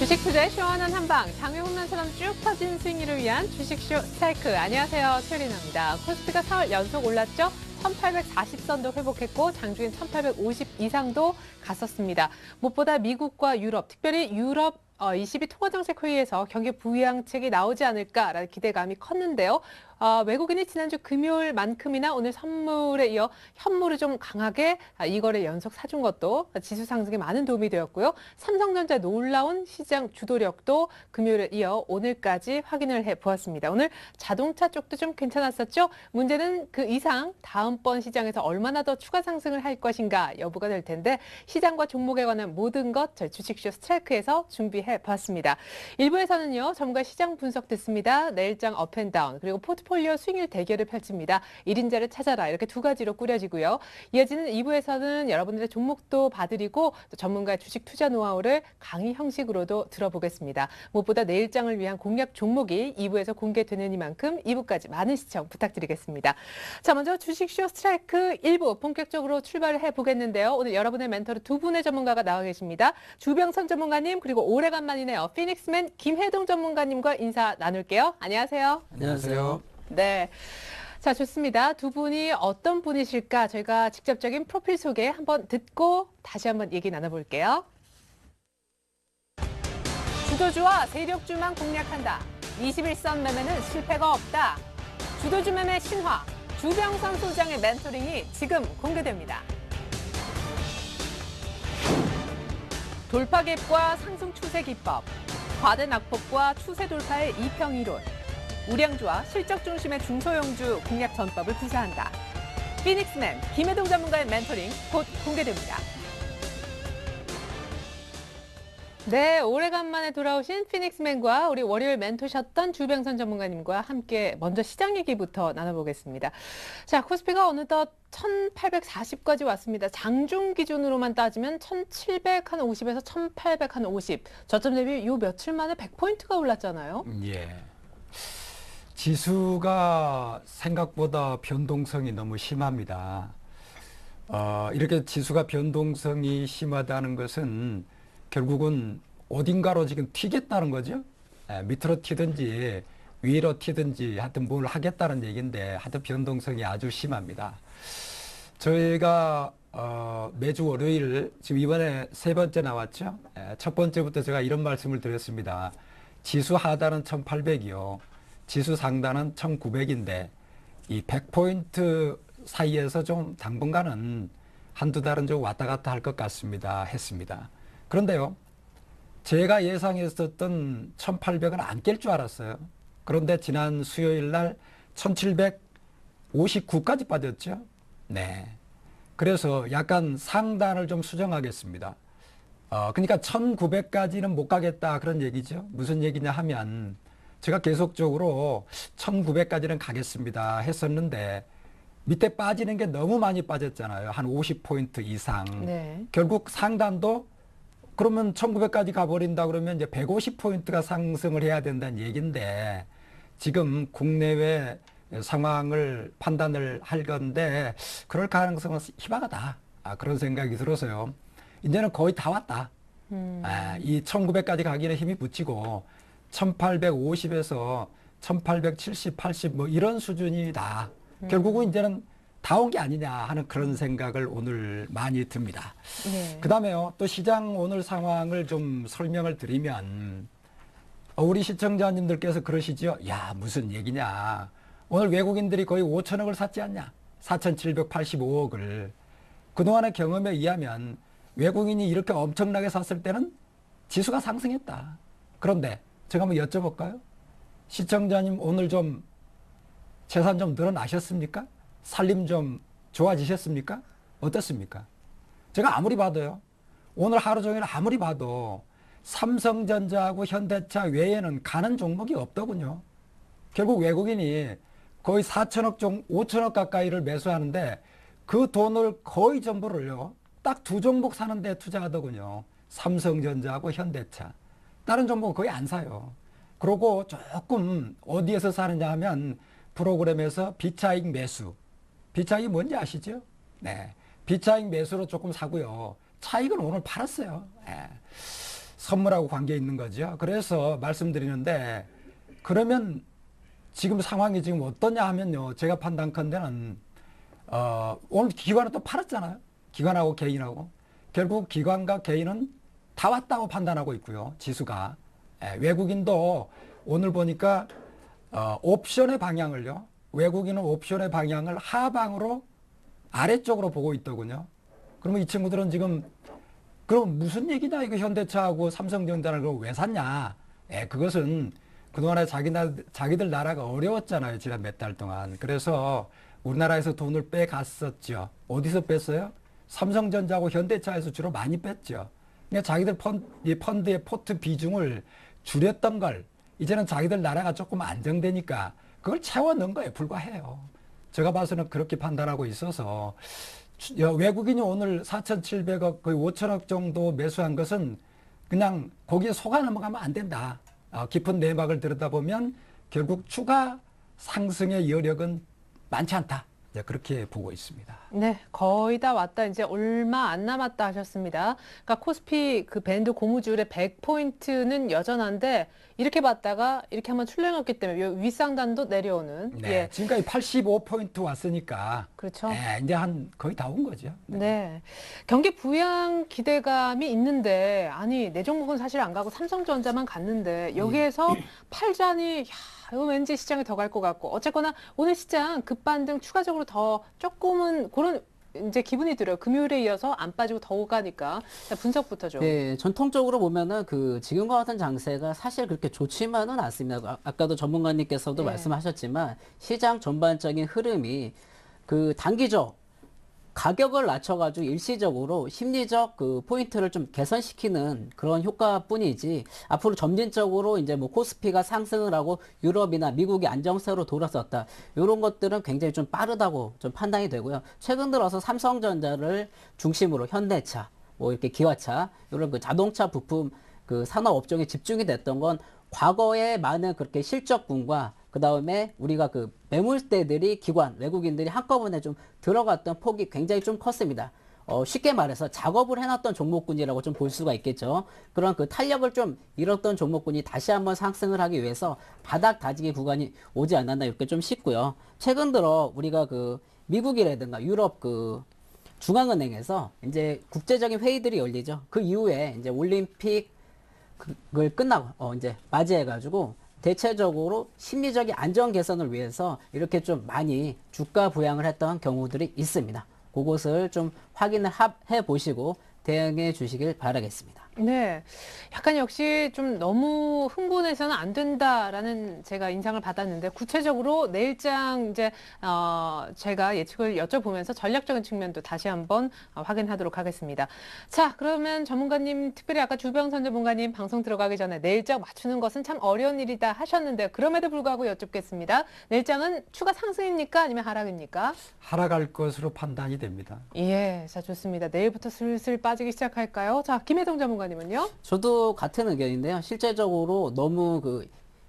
주식 투자의 시원한 한방, 장외국면처럼 쭉 퍼진 수익률을 위한 주식쇼 스트라이크. 안녕하세요, 최리나입니다. 코스피가 4월 연속 올랐죠? 1840선도 회복했고 장중엔 1850 이상도 갔었습니다. 무엇보다 미국과 유럽, 특별히 유럽 22 통화정책회의에서 경기 부양책이 나오지 않을까라는 기대감이 컸는데요. 외국인이 지난주 금요일만큼이나 오늘 선물에 이어 현물을 좀 강하게 이거래 연속 사준 것도 지수 상승에 많은 도움이 되었고요. 삼성전자 놀라운 시장 주도력도 금요일에 이어 오늘까지 확인을 해보았습니다. 오늘 자동차 쪽도 좀 괜찮았었죠? 문제는 그 이상 다음번 시장에서 얼마나 더 추가 상승을 할 것인가 여부가 될 텐데 시장과 종목에 관한 모든 것 저희 주식쇼 스트라이크에서 준비해봤습니다. 1부에서는요. 전문가 시장 분석 듣습니다. 내일장 업앤다운 그리고 포트폴리오 수익률 대결을 펼칩니다. 1인자를 찾아라 이렇게 두 가지로 꾸려지고요. 이어지는 2부에서는 여러분들의 종목도 봐드리고 또 전문가의 주식 투자 노하우를 강의 형식으로도 들어보겠습니다. 무엇보다 내일장을 위한 공략 종목이 2부에서 공개되는 이만큼 2부까지 많은 시청 부탁드리겠습니다. 자, 먼저 주식쇼 스트라이크 1부 본격적으로 출발을 해보겠는데요. 오늘 여러분의 멘토로 두 분의 전문가가 나와 계십니다. 주병선 전문가님 그리고 오래간만이네요. 피닉스맨 김혜동 전문가님과 인사 나눌게요. 안녕하세요. 안녕하세요. 네. 자, 좋습니다. 두 분이 어떤 분이실까 저희가 직접적인 프로필 소개 한번 듣고 다시 한번 얘기 나눠볼게요. 주도주와 세력주만 공략한다. 21선 매매는 실패가 없다. 주도주 매매 신화, 주병선 소장의 멘토링이 지금 공개됩니다. 돌파 갭과 상승 추세 기법, 과대 낙폭과 추세 돌파의 이평이론, 우량주와 실적 중심의 중소형주 공략 전법을 구사한다. 피닉스맨 김혜동 전문가의 멘토링 곧 공개됩니다. 네, 오래간만에 돌아오신 피닉스맨과 우리 월요일 멘토셨던 주병선 전문가님과 함께 먼저 시장 얘기부터 나눠보겠습니다. 자, 코스피가 어느덧 1840까지 왔습니다. 장중 기준으로만 따지면 1750에서 1850. 저점 대비 요 며칠 만에 100포인트가 올랐잖아요. 예. 지수가 생각보다 변동성이 너무 심합니다. 이렇게 지수가 변동성이 심하다는 것은 결국은 어딘가로 지금 튀겠다는 거죠. 밑으로 튀든지 위로 튀든지 하여튼 뭘 하겠다는 얘기인데 하여튼 변동성이 아주 심합니다. 저희가 매주 월요일 지금 이번에 세 번째 나왔죠. 첫 번째부터 제가 이런 말씀을 드렸습니다. 지수 하단은 1800이요. 지수 상단은 1900인데 이 100포인트 사이에서 좀 당분간은 한두 달은 좀 왔다 갔다 할 것 같습니다. 했습니다. 그런데요. 제가 예상했었던 1800은 안 깰 줄 알았어요. 그런데 지난 수요일 날 1759까지 빠졌죠. 네. 그래서 약간 상단을 좀 수정하겠습니다. 그러니까 1900까지는 못 가겠다 그런 얘기죠. 무슨 얘기냐 하면 제가 계속적으로 1900까지는 가겠습니다 했었는데 밑에 빠지는 게 너무 많이 빠졌잖아요. 한 50포인트 이상. 네. 결국 상단도 그러면 1900까지 가버린다 그러면 이제 150포인트가 상승을 해야 된다는 얘기인데 지금 국내외 상황을 판단을 할 건데 그럴 가능성은 희박하다. 그런 생각이 들어서요. 이제는 거의 다 왔다. 이 1900까지 가기는 힘이 붙이고 1850에서 1870, 80 뭐 이런 수준이다. 결국은 이제는 다 온 게 아니냐 하는 그런 생각을 오늘 많이 듭니다. 네. 그다음에요. 또 시장 오늘 상황을 좀 설명을 드리면 우리 시청자님들께서 그러시죠. 야, 무슨 얘기냐. 오늘 외국인들이 거의 5천억을 샀지 않냐. 4,785억을. 그동안의 경험에 의하면 외국인이 이렇게 엄청나게 샀을 때는 지수가 상승했다. 그런데 제가 한번 여쭤볼까요? 시청자님 오늘 좀 재산 좀 늘어나셨습니까? 살림 좀 좋아지셨습니까? 어떻습니까? 제가 아무리 봐도요. 오늘 하루 종일 아무리 봐도 삼성전자하고 현대차 외에는 가는 종목이 없더군요. 결국 외국인이 거의 4천억, 5천억 가까이를 매수하는데 그 돈을 거의 전부를요. 딱 두 종목 사는 데 투자하더군요. 삼성전자하고 현대차. 다른 종목은 거의 안 사요. 그러고 조금 어디에서 사느냐 하면 프로그램에서 비차익 매수. 비차익이 뭔지 아시죠? 네. 비차익 매수로 조금 사고요. 차익은 오늘 팔았어요. 네. 선물하고 관계 있는 거죠. 그래서 말씀드리는데 그러면 지금 상황이 지금 어떠냐 하면요. 제가 판단컨대는 오늘 기관은 또 팔았잖아요. 기관하고 개인하고. 결국 기관과 개인은 다 왔다고 판단하고 있고요. 지수가. 외국인도 오늘 보니까 옵션의 방향을요. 외국인은 옵션의 방향을 하방으로 아래쪽으로 보고 있더군요. 그러면 이 친구들은 지금 그럼 무슨 얘기냐 이거 현대차하고 삼성전자를 그럼 왜 샀냐. 그것은 그동안에 자기들 나라가 어려웠잖아요. 지난 몇 달 동안. 그래서 우리나라에서 돈을 빼갔었죠. 어디서 뺐어요? 삼성전자하고 현대차에서 주로 많이 뺐죠. 그러니까 자기들 펀드의 포트 비중을 줄였던 걸 이제는 자기들 나라가 조금 안정되니까 그걸 채워 넣은 거에 불과해요. 제가 봐서는 그렇게 판단하고 있어서 외국인이 오늘 4,700억 거의 5천억 정도 매수한 것은 그냥 거기에 속아 넘어가면 안 된다. 깊은 내막을 들여다보면 결국 추가 상승의 여력은 많지 않다. 그렇게 보고 있습니다. 네, 거의 다 왔다. 이제 얼마 안 남았다 하셨습니다. 그러니까 코스피 그 밴드 고무줄의 100포인트는 여전한데 이렇게 봤다가 이렇게 한번 출렁였기 때문에 윗상단도 내려오는. 네, 예. 지금까지 85포인트 왔으니까. 그렇죠. 이제 거의 다 온 거죠. 네. 경기 부양 기대감이 있는데, 아니, 내 종목은 사실 안 가고 삼성전자만 갔는데, 여기에서 팔자니, 이거 왠지 시장에 더 갈 것 같고, 어쨌거나 오늘 시장 급반등 추가적으로 더 조금은 그런 이제 기분이 들어요. 금요일에 이어서 안 빠지고 더 오가니까. 분석부터 좀. 네, 전통적으로 보면은 지금과 같은 장세가 사실 그렇게 좋지만은 않습니다. 아까도 전문가님께서도 네. 말씀하셨지만 시장 전반적인 흐름이 단기적 가격을 낮춰가지고 일시적으로 심리적 포인트를 좀 개선시키는 그런 효과뿐이지 앞으로 점진적으로 이제 뭐 코스피가 상승을 하고 유럽이나 미국이 안정세로 돌아섰다. 이런 것들은 굉장히 좀 빠르다고 좀 판단이 되고요. 최근 들어서 삼성전자를 중심으로 현대차, 뭐 이렇게 기아차, 이런 자동차 부품 산업 업종에 집중이 됐던 건 과거에 많은 그렇게 실적분과 그 다음에 우리가 매물대들이 외국인들이 한꺼번에 좀 들어갔던 폭이 굉장히 좀 컸습니다. 쉽게 말해서 작업을 해놨던 종목군이라고 좀 볼 수가 있겠죠. 그런 탄력을 좀 잃었던 종목군이 다시 한번 상승을 하기 위해서 바닥 다지기 구간이 오지 않았나 이렇게 좀 싶고요. 최근 들어 우리가 미국이라든가 유럽 중앙은행에서 이제 국제적인 회의들이 열리죠. 그 이후에 이제 올림픽을 끝나고 이제 맞이해가지고 대체적으로 심리적인 안정 개선을 위해서 이렇게 좀 많이 주가 부양을 했던 경우들이 있습니다. 그것을 좀 확인을 해 보시고 대응해 주시길 바라겠습니다. 네. 약간 역시 좀 너무 흥분해서는 안 된다라는 제가 인상을 받았는데 구체적으로 내일장 이제 제가 예측을 여쭤보면서 전략적인 측면도 다시 한번 확인하도록 하겠습니다. 자, 그러면 전문가님, 특별히 아까 주병선 전문가님 방송 들어가기 전에 내일장 맞추는 것은 참 어려운 일이다 하셨는데 그럼에도 불구하고 여쭙겠습니다. 내일장은 추가 상승입니까? 아니면 하락입니까? 하락할 것으로 판단이 됩니다. 예, 자, 좋습니다. 내일부터 슬슬 빠지기 시작할까요? 자, 김혜동 전문가님은요? 저도 같은 의견인데요. 실제적으로 너무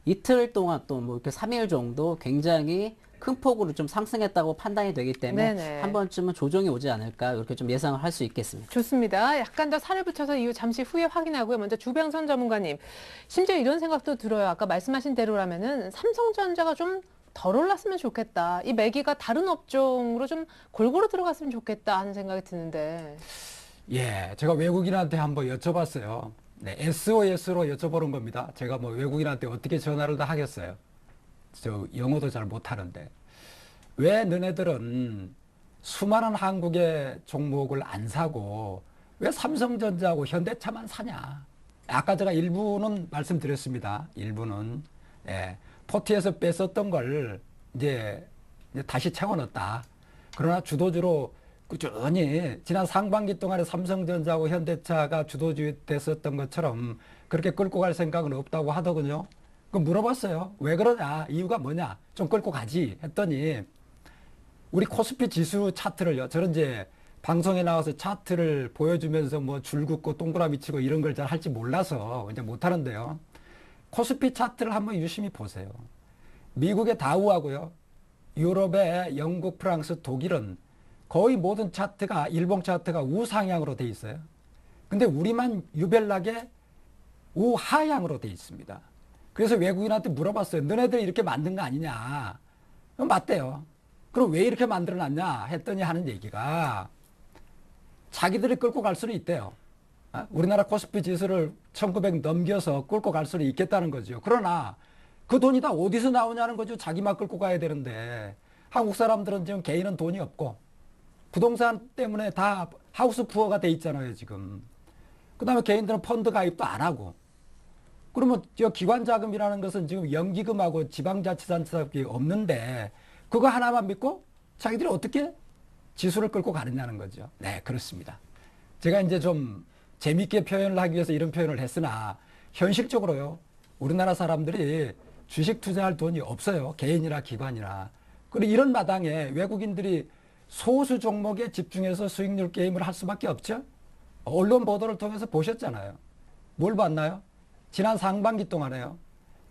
이틀 동안 또 뭐 이렇게 3일 정도 굉장히 큰 폭으로 좀 상승했다고 판단이 되기 때문에 네네. 한 번쯤은 조정이 오지 않을까 이렇게 좀 예상을 할 수 있겠습니다. 좋습니다. 약간 더 살을 붙여서 이후 잠시 후에 확인하고요. 먼저 주병선 전문가님, 심지어 이런 생각도 들어요. 아까 말씀하신 대로라면은 삼성전자가 좀 덜 올랐으면 좋겠다. 이 매기가 다른 업종으로 좀 골고루 들어갔으면 좋겠다 하는 생각이 드는데. 예, 제가 외국인한테 한번 여쭤봤어요. 네, SOS로 여쭤보는 겁니다. 제가 뭐 외국인한테 어떻게 전화를 다 하겠어요. 저 영어도 잘 못하는데. 왜 너네들은 수많은 한국의 종목을 안 사고 왜 삼성전자하고 현대차만 사냐. 아까 제가 일부는 말씀드렸습니다. 일부는. 예, 포트에서 뺐었던 걸 이제 다시 채워넣었다. 그러나 주도주로 꾸준히 지난 상반기 동안에 삼성전자하고 현대차가 주도주 됐었던 것처럼 그렇게 끌고 갈 생각은 없다고 하더군요. 그 물어봤어요. 왜 그러냐? 이유가 뭐냐? 좀 끌고 가지 했더니 우리 코스피 지수 차트를요. 저는 이제 방송에 나와서 차트를 보여주면서 뭐 줄 긋고 동그라미 치고 이런 걸 잘 할지 몰라서 이제 못하는데요. 코스피 차트를 한번 유심히 보세요. 미국의 다우하고요. 유럽의 영국, 프랑스, 독일은 거의 모든 차트가 일봉 차트가 우상향으로 돼 있어요. 근데 우리만 유별나게 우하향으로 돼 있습니다. 그래서 외국인한테 물어봤어요. 너네들이 이렇게 만든 거 아니냐? 맞대요. 그럼 왜 이렇게 만들어놨냐? 했더니 하는 얘기가 자기들이 끌고 갈 수는 있대요. 우리나라 코스피 지수를 1900 넘겨서 끌고 갈 수는 있겠다는 거죠. 그러나 그 돈이 다 어디서 나오냐는 거죠. 자기만 끌고 가야 되는데 한국 사람들은 지금 개인은 돈이 없고 부동산 때문에 다 하우스 푸어가 돼 있잖아요, 지금. 그 다음에 개인들은 펀드 가입도 안 하고. 그러면 저 기관 자금이라는 것은 지금 연기금하고 지방자치단체밖에 없는데 그거 하나만 믿고 자기들이 어떻게 지수를 끌고 가느냐는 거죠. 네, 그렇습니다. 제가 이제 좀 재밌게 표현을 하기 위해서 이런 표현을 했으나 현실적으로요. 우리나라 사람들이 주식 투자할 돈이 없어요. 개인이나 기관이나. 그리고 이런 마당에 외국인들이 소수 종목에 집중해서 수익률 게임을 할 수밖에 없죠. 언론 보도를 통해서 보셨잖아요. 뭘 봤나요? 지난 상반기 동안에요.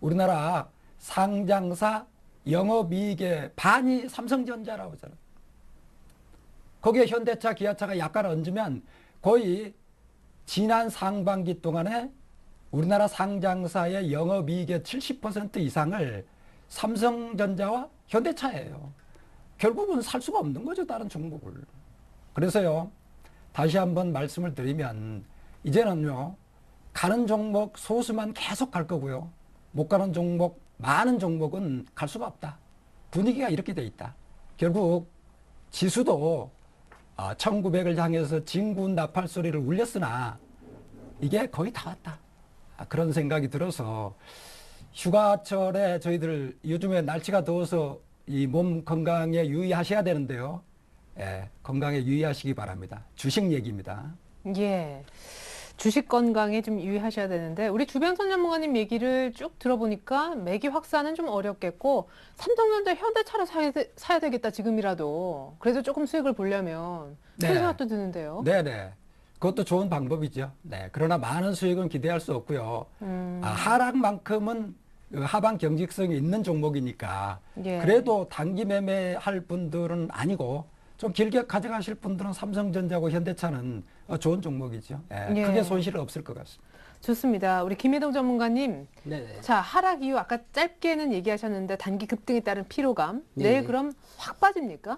우리나라 상장사 영업이익의 반이 삼성전자라고 하잖아요. 거기에 현대차, 기아차가 약간 얹으면 거의 지난 상반기 동안에 우리나라 상장사의 영업이익의 70% 이상을 삼성전자와 현대차예요. 결국은 살 수가 없는 거죠, 다른 종목을. 그래서요, 다시 한번 말씀을 드리면 이제는요, 가는 종목 소수만 계속 갈 거고요. 못 가는 종목, 많은 종목은 갈 수가 없다. 분위기가 이렇게 돼 있다. 결국 지수도 1900을 향해서 진군 나팔 소리를 울렸으나 이게 거의 다 왔다. 그런 생각이 들어서 휴가철에 저희들 요즘에 날씨가 더워서 이 몸 건강에 유의하셔야 되는데요. 예, 건강에 유의하시기 바랍니다. 주식 얘기입니다. 예. 주식 건강에 좀 유의하셔야 되는데 우리 주변선 전문가님 얘기를 쭉 들어보니까 매기 확산은 좀 어렵겠고 삼성전자 현대차를 사야 되겠다 지금이라도. 그래도 조금 수익을 보려면 그런 네. 생각도 드는데요. 네네. 그것도 좋은 방법이죠. 네. 그러나 많은 수익은 기대할 수 없고요. 하락만큼은 하방 경직성이 있는 종목이니까 예. 그래도 단기 매매할 분들은 아니고 좀 길게 가져가실 분들은 삼성전자고 현대차는 좋은 종목이죠. 예, 예. 크게 손실은 없을 것 같습니다. 좋습니다. 우리 김혜동 전문가님. 네네. 자, 하락 이후 아까 짧게는 얘기하셨는데 단기 급등에 따른 피로감. 네. 내일 그럼 확 빠집니까?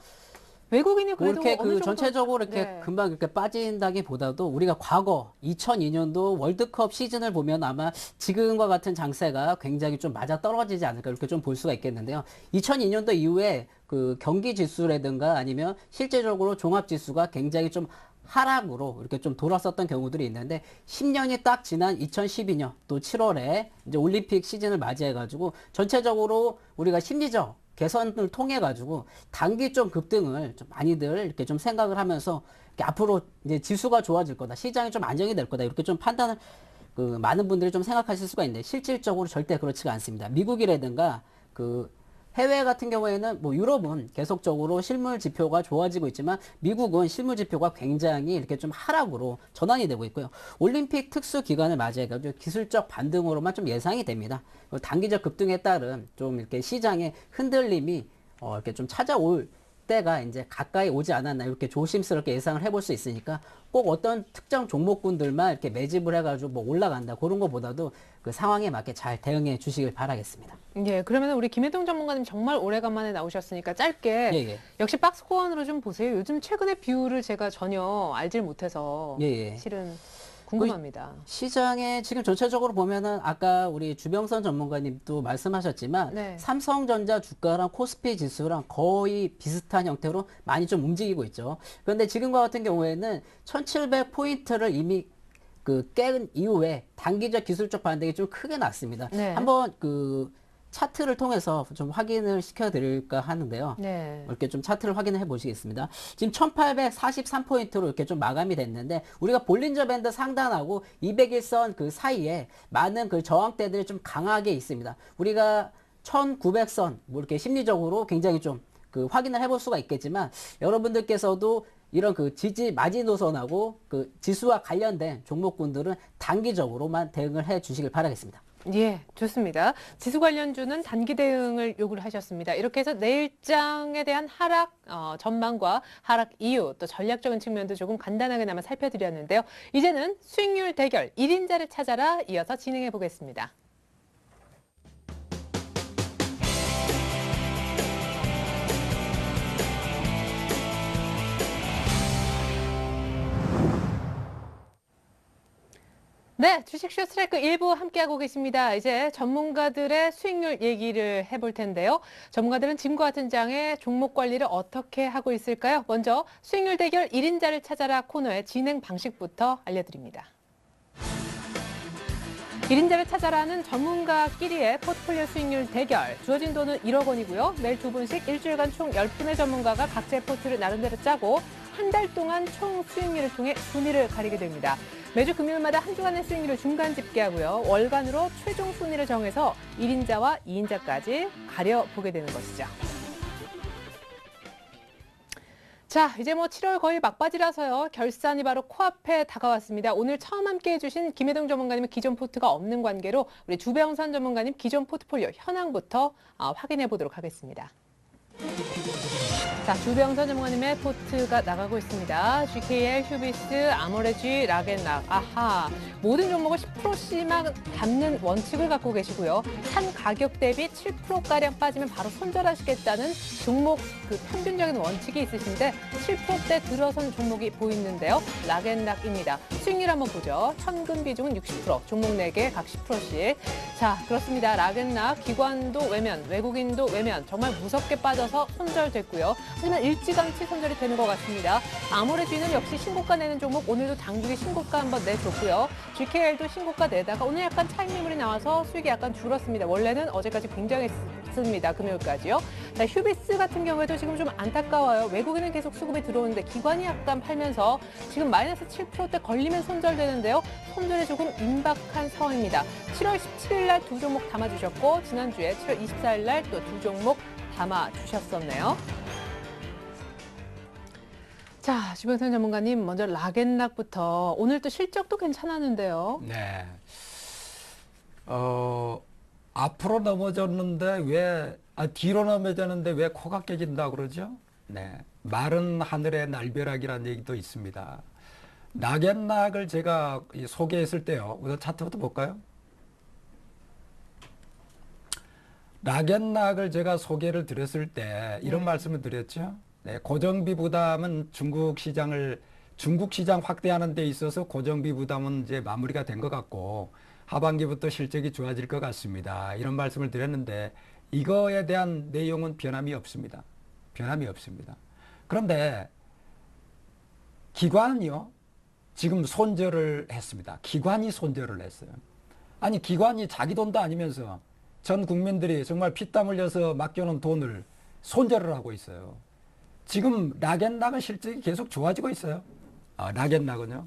외국인이 그래도 이렇게 어느 정도 전체적으로 이렇게 네. 금방 이렇게 빠진다기보다도 우리가 과거 2002년도 월드컵 시즌을 보면 아마 지금과 같은 장세가 굉장히 좀 맞아 떨어지지 않을까 이렇게 좀 볼 수가 있겠는데요. 2002년도 이후에 그 경기 지수라든가 아니면 실제적으로 종합 지수가 굉장히 좀 하락으로 이렇게 좀 돌았었던 경우들이 있는데 10년이 딱 지난 2012년 또 7월에 이제 올림픽 시즌을 맞이해가지고 전체적으로 우리가 심리적 개선을 통해 가지고 단기 좀 급등을 좀 많이들 이렇게 좀 생각을 하면서 이렇게 앞으로 이제 지수가 좋아질 거다, 시장이 좀 안정이 될 거다 이렇게 좀 판단을 그 많은 분들이 좀 생각하실 수가 있는데 실질적으로 절대 그렇지가 않습니다. 미국이라든가 그 해외 같은 경우에는 뭐 유럽은 계속적으로 실물 지표가 좋아지고 있지만 미국은 실물 지표가 굉장히 이렇게 좀 하락으로 전환이 되고 있고요. 올림픽 특수 기간을 맞이해가지고 기술적 반등으로만 좀 예상이 됩니다. 단기적 급등에 따른 좀 이렇게 시장의 흔들림이 이렇게 좀 찾아올 때가 이제 가까이 오지 않았나 이렇게 조심스럽게 예상을 해볼 수 있으니까 꼭 어떤 특정 종목군들만 이렇게 매집을 해가지고 뭐 올라간다 그런 것보다도 그 상황에 맞게 잘 대응해 주시길 바라겠습니다. 예, 그러면 우리 김혜동 전문가님 정말 오래간만에 나오셨으니까 짧게 예, 예. 역시 박스코안으로 좀 보세요. 요즘 최근의 비율을 제가 전혀 알질 못해서 예, 예. 실은 궁금합니다. 시장에 지금 전체적으로 보면은 아까 우리 주병선 전문가님도 말씀하셨지만 네. 삼성전자 주가랑 코스피 지수랑 거의 비슷한 형태로 많이 좀 움직이고 있죠. 그런데 지금과 같은 경우에는 1700포인트를 이미 그 깬 이후에 단기적 기술적 반등이 좀 크게 났습니다. 네. 한번 그 차트를 통해서 좀 확인을 시켜드릴까 하는데요. 네. 이렇게 좀 차트를 확인해 보시겠습니다. 지금 1843포인트로 이렇게 좀 마감이 됐는데 우리가 볼린저 밴드 상단하고 200일선 그 사이에 많은 그 저항대들이 좀 강하게 있습니다. 우리가 1900선 뭐 이렇게 심리적으로 굉장히 좀 그 확인을 해볼 수가 있겠지만 여러분들께서도 이런 그 지지 마지노선하고 그 지수와 관련된 종목군들은 단기적으로만 대응을 해 주시길 바라겠습니다. 예, 좋습니다. 지수 관련주는 단기 대응을 요구를 하셨습니다. 이렇게 해서 내일장에 대한 하락 전망과 하락 이유 또 전략적인 측면도 조금 간단하게나마 살펴드렸는데요. 이제는 수익률 대결 1인자를 찾아라 이어서 진행해 보겠습니다. 네, 주식쇼 스트라이크 1부 함께하고 계십니다. 이제 전문가들의 수익률 얘기를 해볼 텐데요. 전문가들은 지금과 같은 장에 종목 관리를 어떻게 하고 있을까요? 먼저 수익률 대결 1인자를 찾아라 코너의 진행 방식부터 알려드립니다. 1인자를 찾아라는 전문가끼리의 포트폴리오 수익률 대결. 주어진 돈은 1억 원이고요. 매일 2분씩 일주일간 총 10분의 전문가가 각자의 포트를 나름대로 짜고 한 달 동안 총 수익률을 통해 순위를 가리게 됩니다. 매주 금요일마다 한 주간의 수익률을 중간 집계하고요. 월간으로 최종 순위를 정해서 1인자와 2인자까지 가려보게 되는 것이죠. 자, 이제 뭐 7월 거의 막바지라서요. 결산이 바로 코앞에 다가왔습니다. 오늘 처음 함께해 주신 김혜동 전문가님의 기존 포트가 없는 관계로 우리 주병선 전문가님 기존 포트폴리오 현황부터 확인해 보도록 하겠습니다. 자, 주병선 전문가님의 포트가 나가고 있습니다. GKL, 휴비스, 아모레지, 락앤락. 아하, 모든 종목을 10%씩만 담는 원칙을 갖고 계시고요. 한 가격 대비 7%가량 빠지면 바로 손절하시겠다는 종목 그 평균적인 원칙이 있으신데 7%대 들어선 종목이 보이는데요. 락앤락입니다. 수익률 한번 보죠. 현금 비중은 60%, 종목 4개 각 10%씩. 자, 그렇습니다. 락앤락, 기관도 외면, 외국인도 외면, 정말 무섭게 빠져서 손절됐고요. 하지만 일찌감치 손절이 되는 것 같습니다. 아모레지는 역시 신고가 내는 종목, 오늘도 당국이 신고가 한번 내줬고요. GKL도 신고가 내다가 오늘 약간 차익 매물이 나와서 수익이 약간 줄었습니다. 원래는 어제까지 굉장했습니다. 금요일까지요. 자, 휴비스 같은 경우에도 지금 좀 안타까워요. 외국인은 계속 수급이 들어오는데 기관이 약간 팔면서 지금 마이너스 7%대 걸리면 손절되는데요. 손절이 조금 임박한 상황입니다. 7월 17일 날 두 종목 담아주셨고 지난주에 7월 24일 날 또 두 종목 담아주셨었네요. 자, 주병선 전문가님 먼저 락앤락부터 오늘 또 실적도 괜찮았는데요. 네. 앞으로 넘어졌는데 뒤로 넘어졌는데 왜 코가 깨진다 그러죠? 네. 마른 하늘의 날벼락이라는 얘기도 있습니다. 락앤락을 제가 소개했을 때요. 우선 차트부터 볼까요? 락앤락을 제가 소개를 드렸을 때 이런 말씀을 드렸죠. 네, 고정비 부담은 중국 시장 확대하는 데 있어서 고정비 부담은 이제 마무리가 된 것 같고 하반기부터 실적이 좋아질 것 같습니다. 이런 말씀을 드렸는데 이거에 대한 내용은 변함이 없습니다. 변함이 없습니다. 그런데 기관이요. 지금 손절을 했습니다. 기관이 손절을 했어요. 아니 기관이 자기 돈도 아니면서 전 국민들이 정말 피땀 흘려서 맡겨놓은 돈을 손절을 하고 있어요. 지금 락앤락은 실적이 계속 좋아지고 있어요. 락앤락은요.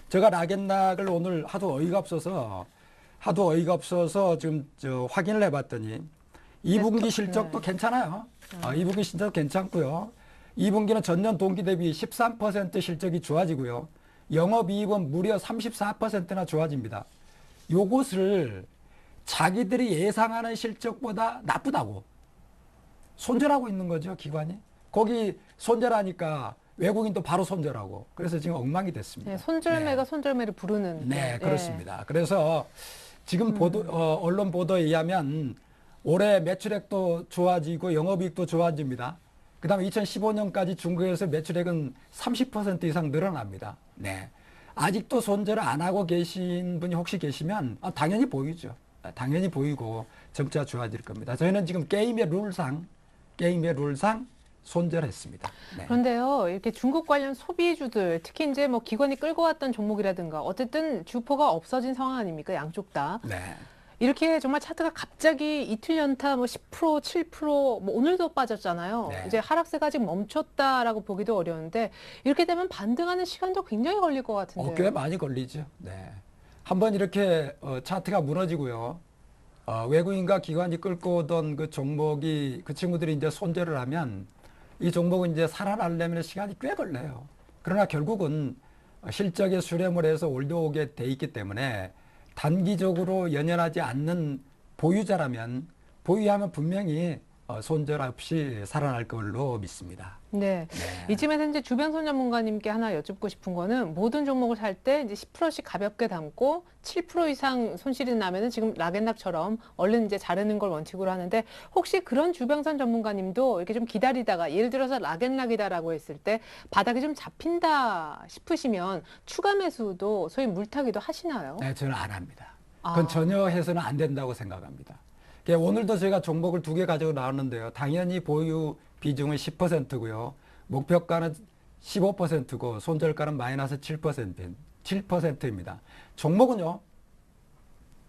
제가 락앤락을 오늘 하도 어이가 없어서 지금 확인을 해봤더니 2분기 실적도 괜찮아요. 2분기 실적 괜찮고요. 2분기는 전년 동기 대비 13% 실적이 좋아지고요. 영업이익은 무려 34%나 좋아집니다. 요것을 자기들이 예상하는 실적보다 나쁘다고 손절하고 있는 거죠, 기관이. 거기 손절하니까 외국인도 바로 손절하고 그래서 지금 엉망이 됐습니다. 네, 손절매가 손절매를 부르는. 네, 그렇습니다. 그래서 지금 언론 보도에 의하면 올해 매출액도 좋아지고 영업이익도 좋아집니다. 그다음에 2015년까지 중국에서 매출액은 30% 이상 늘어납니다. 네, 아직도 손절을 안 하고 계신 분이 혹시 계시면 당연히 보이죠. 당연히 보이고 점차 좋아질 겁니다. 저희는 지금 게임의 룰상 손절했습니다. 네. 그런데요, 이렇게 중국 관련 소비주들, 특히 이제 뭐 기관이 끌고 왔던 종목이라든가, 어쨌든 주포가 없어진 상황 아닙니까? 양쪽 다. 네. 이렇게 정말 차트가 갑자기 이틀 연타 뭐 10%, 7%, 뭐 오늘도 빠졌잖아요. 네. 이제 하락세가 아직 멈췄다라고 보기도 어려운데, 이렇게 되면 반등하는 시간도 굉장히 걸릴 것 같은데요. 꽤 많이 걸리죠. 네. 한번 이렇게 차트가 무너지고요. 외국인과 기관이 끌고 오던 그 종목이 그 친구들이 이제 손절을 하면 이 종목은 이제 살아나려면 시간이 꽤 걸려요. 그러나 결국은 실적에 수렴을 해서 올라오게 돼 있기 때문에 단기적으로 연연하지 않는 보유자라면 보유하면 분명히 손절 없이 살아날 걸로 믿습니다. 네. 이쯤에서 이제 주변손 전문가님께 하나 여쭙고 싶은 거는 모든 종목을 살 때 이제 10%씩 가볍게 담고 7% 이상 손실이 나면은 지금 락앤락처럼 얼른 이제 자르는 걸 원칙으로 하는데 혹시 그런 주변선 전문가님도 이렇게 좀 기다리다가 예를 들어서 락앤락이다라고 했을 때 바닥이 좀 잡힌다 싶으시면 추가 매수도 소위 물타기도 하시나요? 네, 저는 안 합니다. 그건 아. 전혀 해서는 안 된다고 생각합니다. 오늘도 제가 종목을 2개 가지고 나왔는데요. 당연히 보유 비중은 10%고요. 목표가는 15%고 손절가는 마이너스 7%입니다. 종목은요.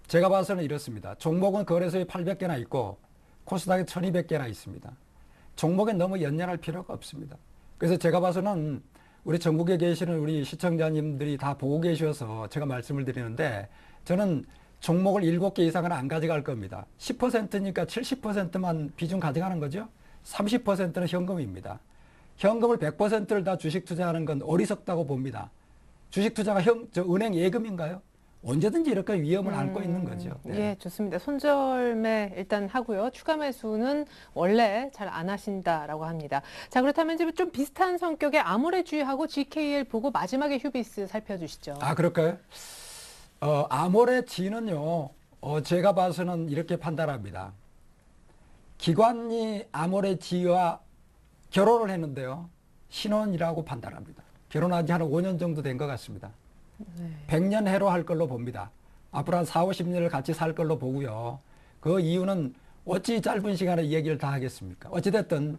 제가 봐서는 이렇습니다. 종목은 거래소에 800개나 있고 코스닥에 1200개나 있습니다. 종목에 너무 연연할 필요가 없습니다. 그래서 제가 봐서는 우리 전국에 계시는 우리 시청자님들이 다 보고 계셔서 제가 말씀을 드리는데 저는 종목을 7개 이상은 안 가져갈 겁니다. 10%니까 70%만 비중 가져가는 거죠. 30%는 현금입니다. 현금을 100%를 다 주식 투자하는 건 어리석다고 봅니다. 주식 투자가 은행 예금인가요? 언제든지 이렇게 위험을 안고 있는 거죠. 네. 예, 좋습니다. 손절매 일단 하고요. 추가 매수는 원래 잘 안 하신다라고 합니다. 자, 그렇다면 이제 좀 비슷한 성격의 아모레주하고 GKL 보고 마지막에 휴비스 살펴주시죠. 아, 그럴까요? 아모레지는요, 제가 봐서는 이렇게 판단합니다. 기관이 아모레지와 결혼을 했는데요. 신혼이라고 판단합니다. 결혼한 지 한 5년 정도 된 것 같습니다. 100년 해로 할 걸로 봅니다. 앞으로 한 4, 50년을 같이 살 걸로 보고요. 그 이유는 어찌 짧은 시간에 얘기를 다 하겠습니까? 어찌됐든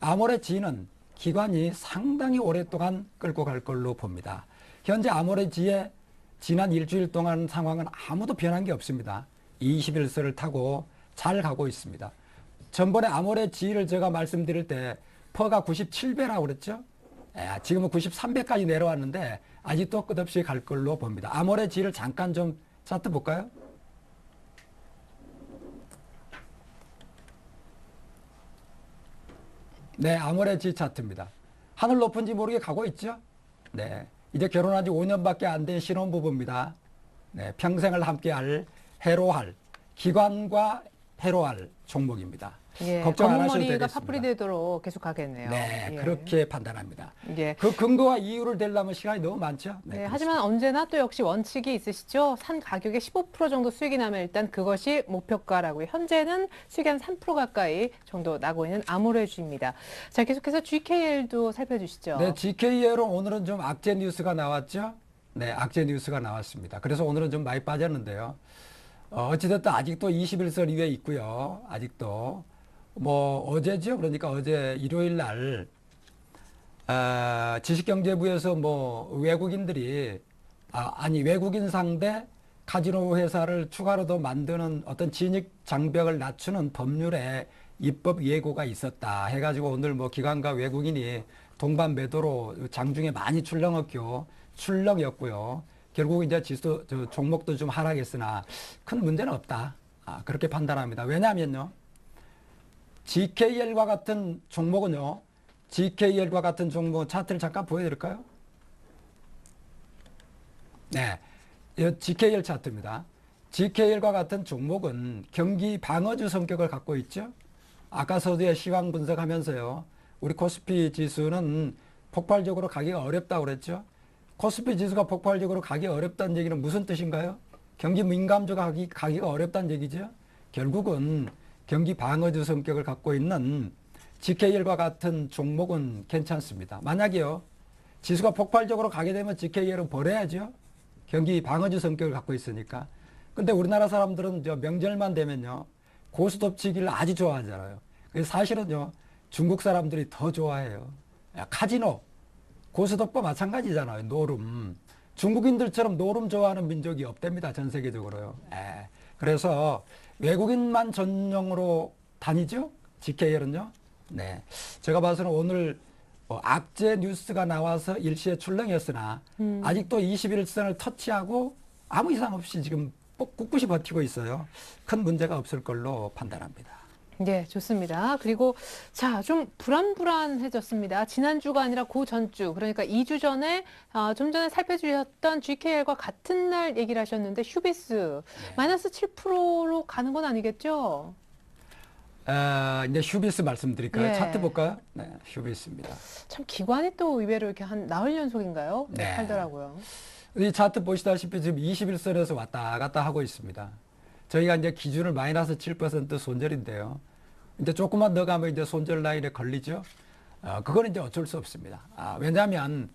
아모레지는 기관이 상당히 오랫동안 끌고 갈 걸로 봅니다. 현재 아모레지의 지난 일주일 동안 상황은 아무도 변한 게 없습니다. 21선을 타고 잘 가고 있습니다. 전번에 아모레지를 제가 말씀드릴 때 퍼가 97배라고 그랬죠? 지금은 93배까지 내려왔는데 아직도 끝없이 갈 걸로 봅니다. 아모레지를 잠깐 좀 차트 볼까요? 네, 아모레지 차트입니다. 하늘 높은지 모르게 가고 있죠? 네. 이제 결혼한 지 5년밖에 안 된 신혼부부입니다. 네, 평생을 함께할 해로할 기관과 해로할 종목입니다. 예, 걱정 안 검은 하셔도 머리가 되겠습니다. 파뿌리 되도록 계속 가겠네요. 네, 예. 그렇게 판단합니다. 예. 그 근거와 이유를 대려면 시간이 너무 많죠. 네, 그렇습니다. 하지만 언제나 또 역시 원칙이 있으시죠. 산 가격의 15% 정도 수익이 나면 일단 그것이 목표가라고요. 현재는 수익이 한 3% 가까이 정도 나고 있는 아모레주입니다. 자, 계속해서 GKL도 살펴주시죠. 네, GKL은 오늘은 좀 악재 뉴스가 나왔죠. 네, 악재 뉴스가 나왔습니다. 그래서 오늘은 좀 많이 빠졌는데요. 어찌됐든 아직도 21선 위에 있고요. 아직도 어제죠. 그러니까 어제 일요일 날 지식경제부에서 외국인들이 외국인 상대 카지노 회사를 추가로 더 만드는 어떤 진입 장벽을 낮추는 법률에 입법 예고가 있었다 해가지고 오늘 기관과 외국인이 동반 매도로 장중에 많이 출렁였고요. 결국 이제 종목도 좀 하락했으나 큰 문제는 없다. 그렇게 판단합니다. 왜냐하면요. GKL과 같은 종목은요. GKL과 같은 종목 차트를 잠깐 보여드릴까요? 네. GKL 차트입니다. GKL과 같은 종목은 경기 방어주 성격을 갖고 있죠. 아까 서두에 시황 분석하면서요. 우리 코스피 지수는 폭발적으로 가기가 어렵다고 그랬죠. 코스피 지수가 폭발적으로 가기 어렵다는 얘기는 무슨 뜻인가요? 경기 민감주가 가기가 어렵다는 얘기죠. 결국은 경기 방어주 성격을 갖고 있는 GKL과 같은 종목은 괜찮습니다. 만약에요. 지수가 폭발적으로 가게 되면 GKL은 버려야죠. 경기 방어주 성격을 갖고 있으니까. 근데 우리나라 사람들은 명절만 되면요. 고스톱치기를 아주 좋아하잖아요. 그래서 사실은요. 중국 사람들이 더 좋아해요. 카지노, 고스톱과 마찬가지잖아요. 노름. 중국인들처럼 노름 좋아하는 민족이 없답니다. 전 세계적으로요. 그래서 외국인만 전용으로 다니죠? GKL은요? 네. 제가 봐서는 오늘 악재 뉴스가 나와서 일시에 출렁였으나 아직도 21선을 터치하고 아무 이상 없이 지금 꿋꿋이 버티고 있어요. 큰 문제가 없을 걸로 판단합니다. 네, 좋습니다. 그리고 자, 좀 불안불안해졌습니다. 지난주가 아니라 그 전주, 그러니까 2주 전에 좀 전에 살펴주셨던 GKL과 같은 날 얘기를 하셨는데 휴비스 마이너스 7%로 가는 건 아니겠죠? 이제 휴비스 말씀드릴까요? 예. 차트 볼까요? 네, 휴비스입니다. 참 기관이 또 의외로 이렇게 한 나흘 연속인가요? 네. 팔더라고요. 이 차트 보시다시피 지금 21선에서 왔다 갔다 하고 있습니다. 저희가 이제 기준을 마이너스 7% 손절인데요. 이제 조금만 더 가면 이제 손절 라인에 걸리죠. 그거는 이제 어쩔 수 없습니다. 왜냐하면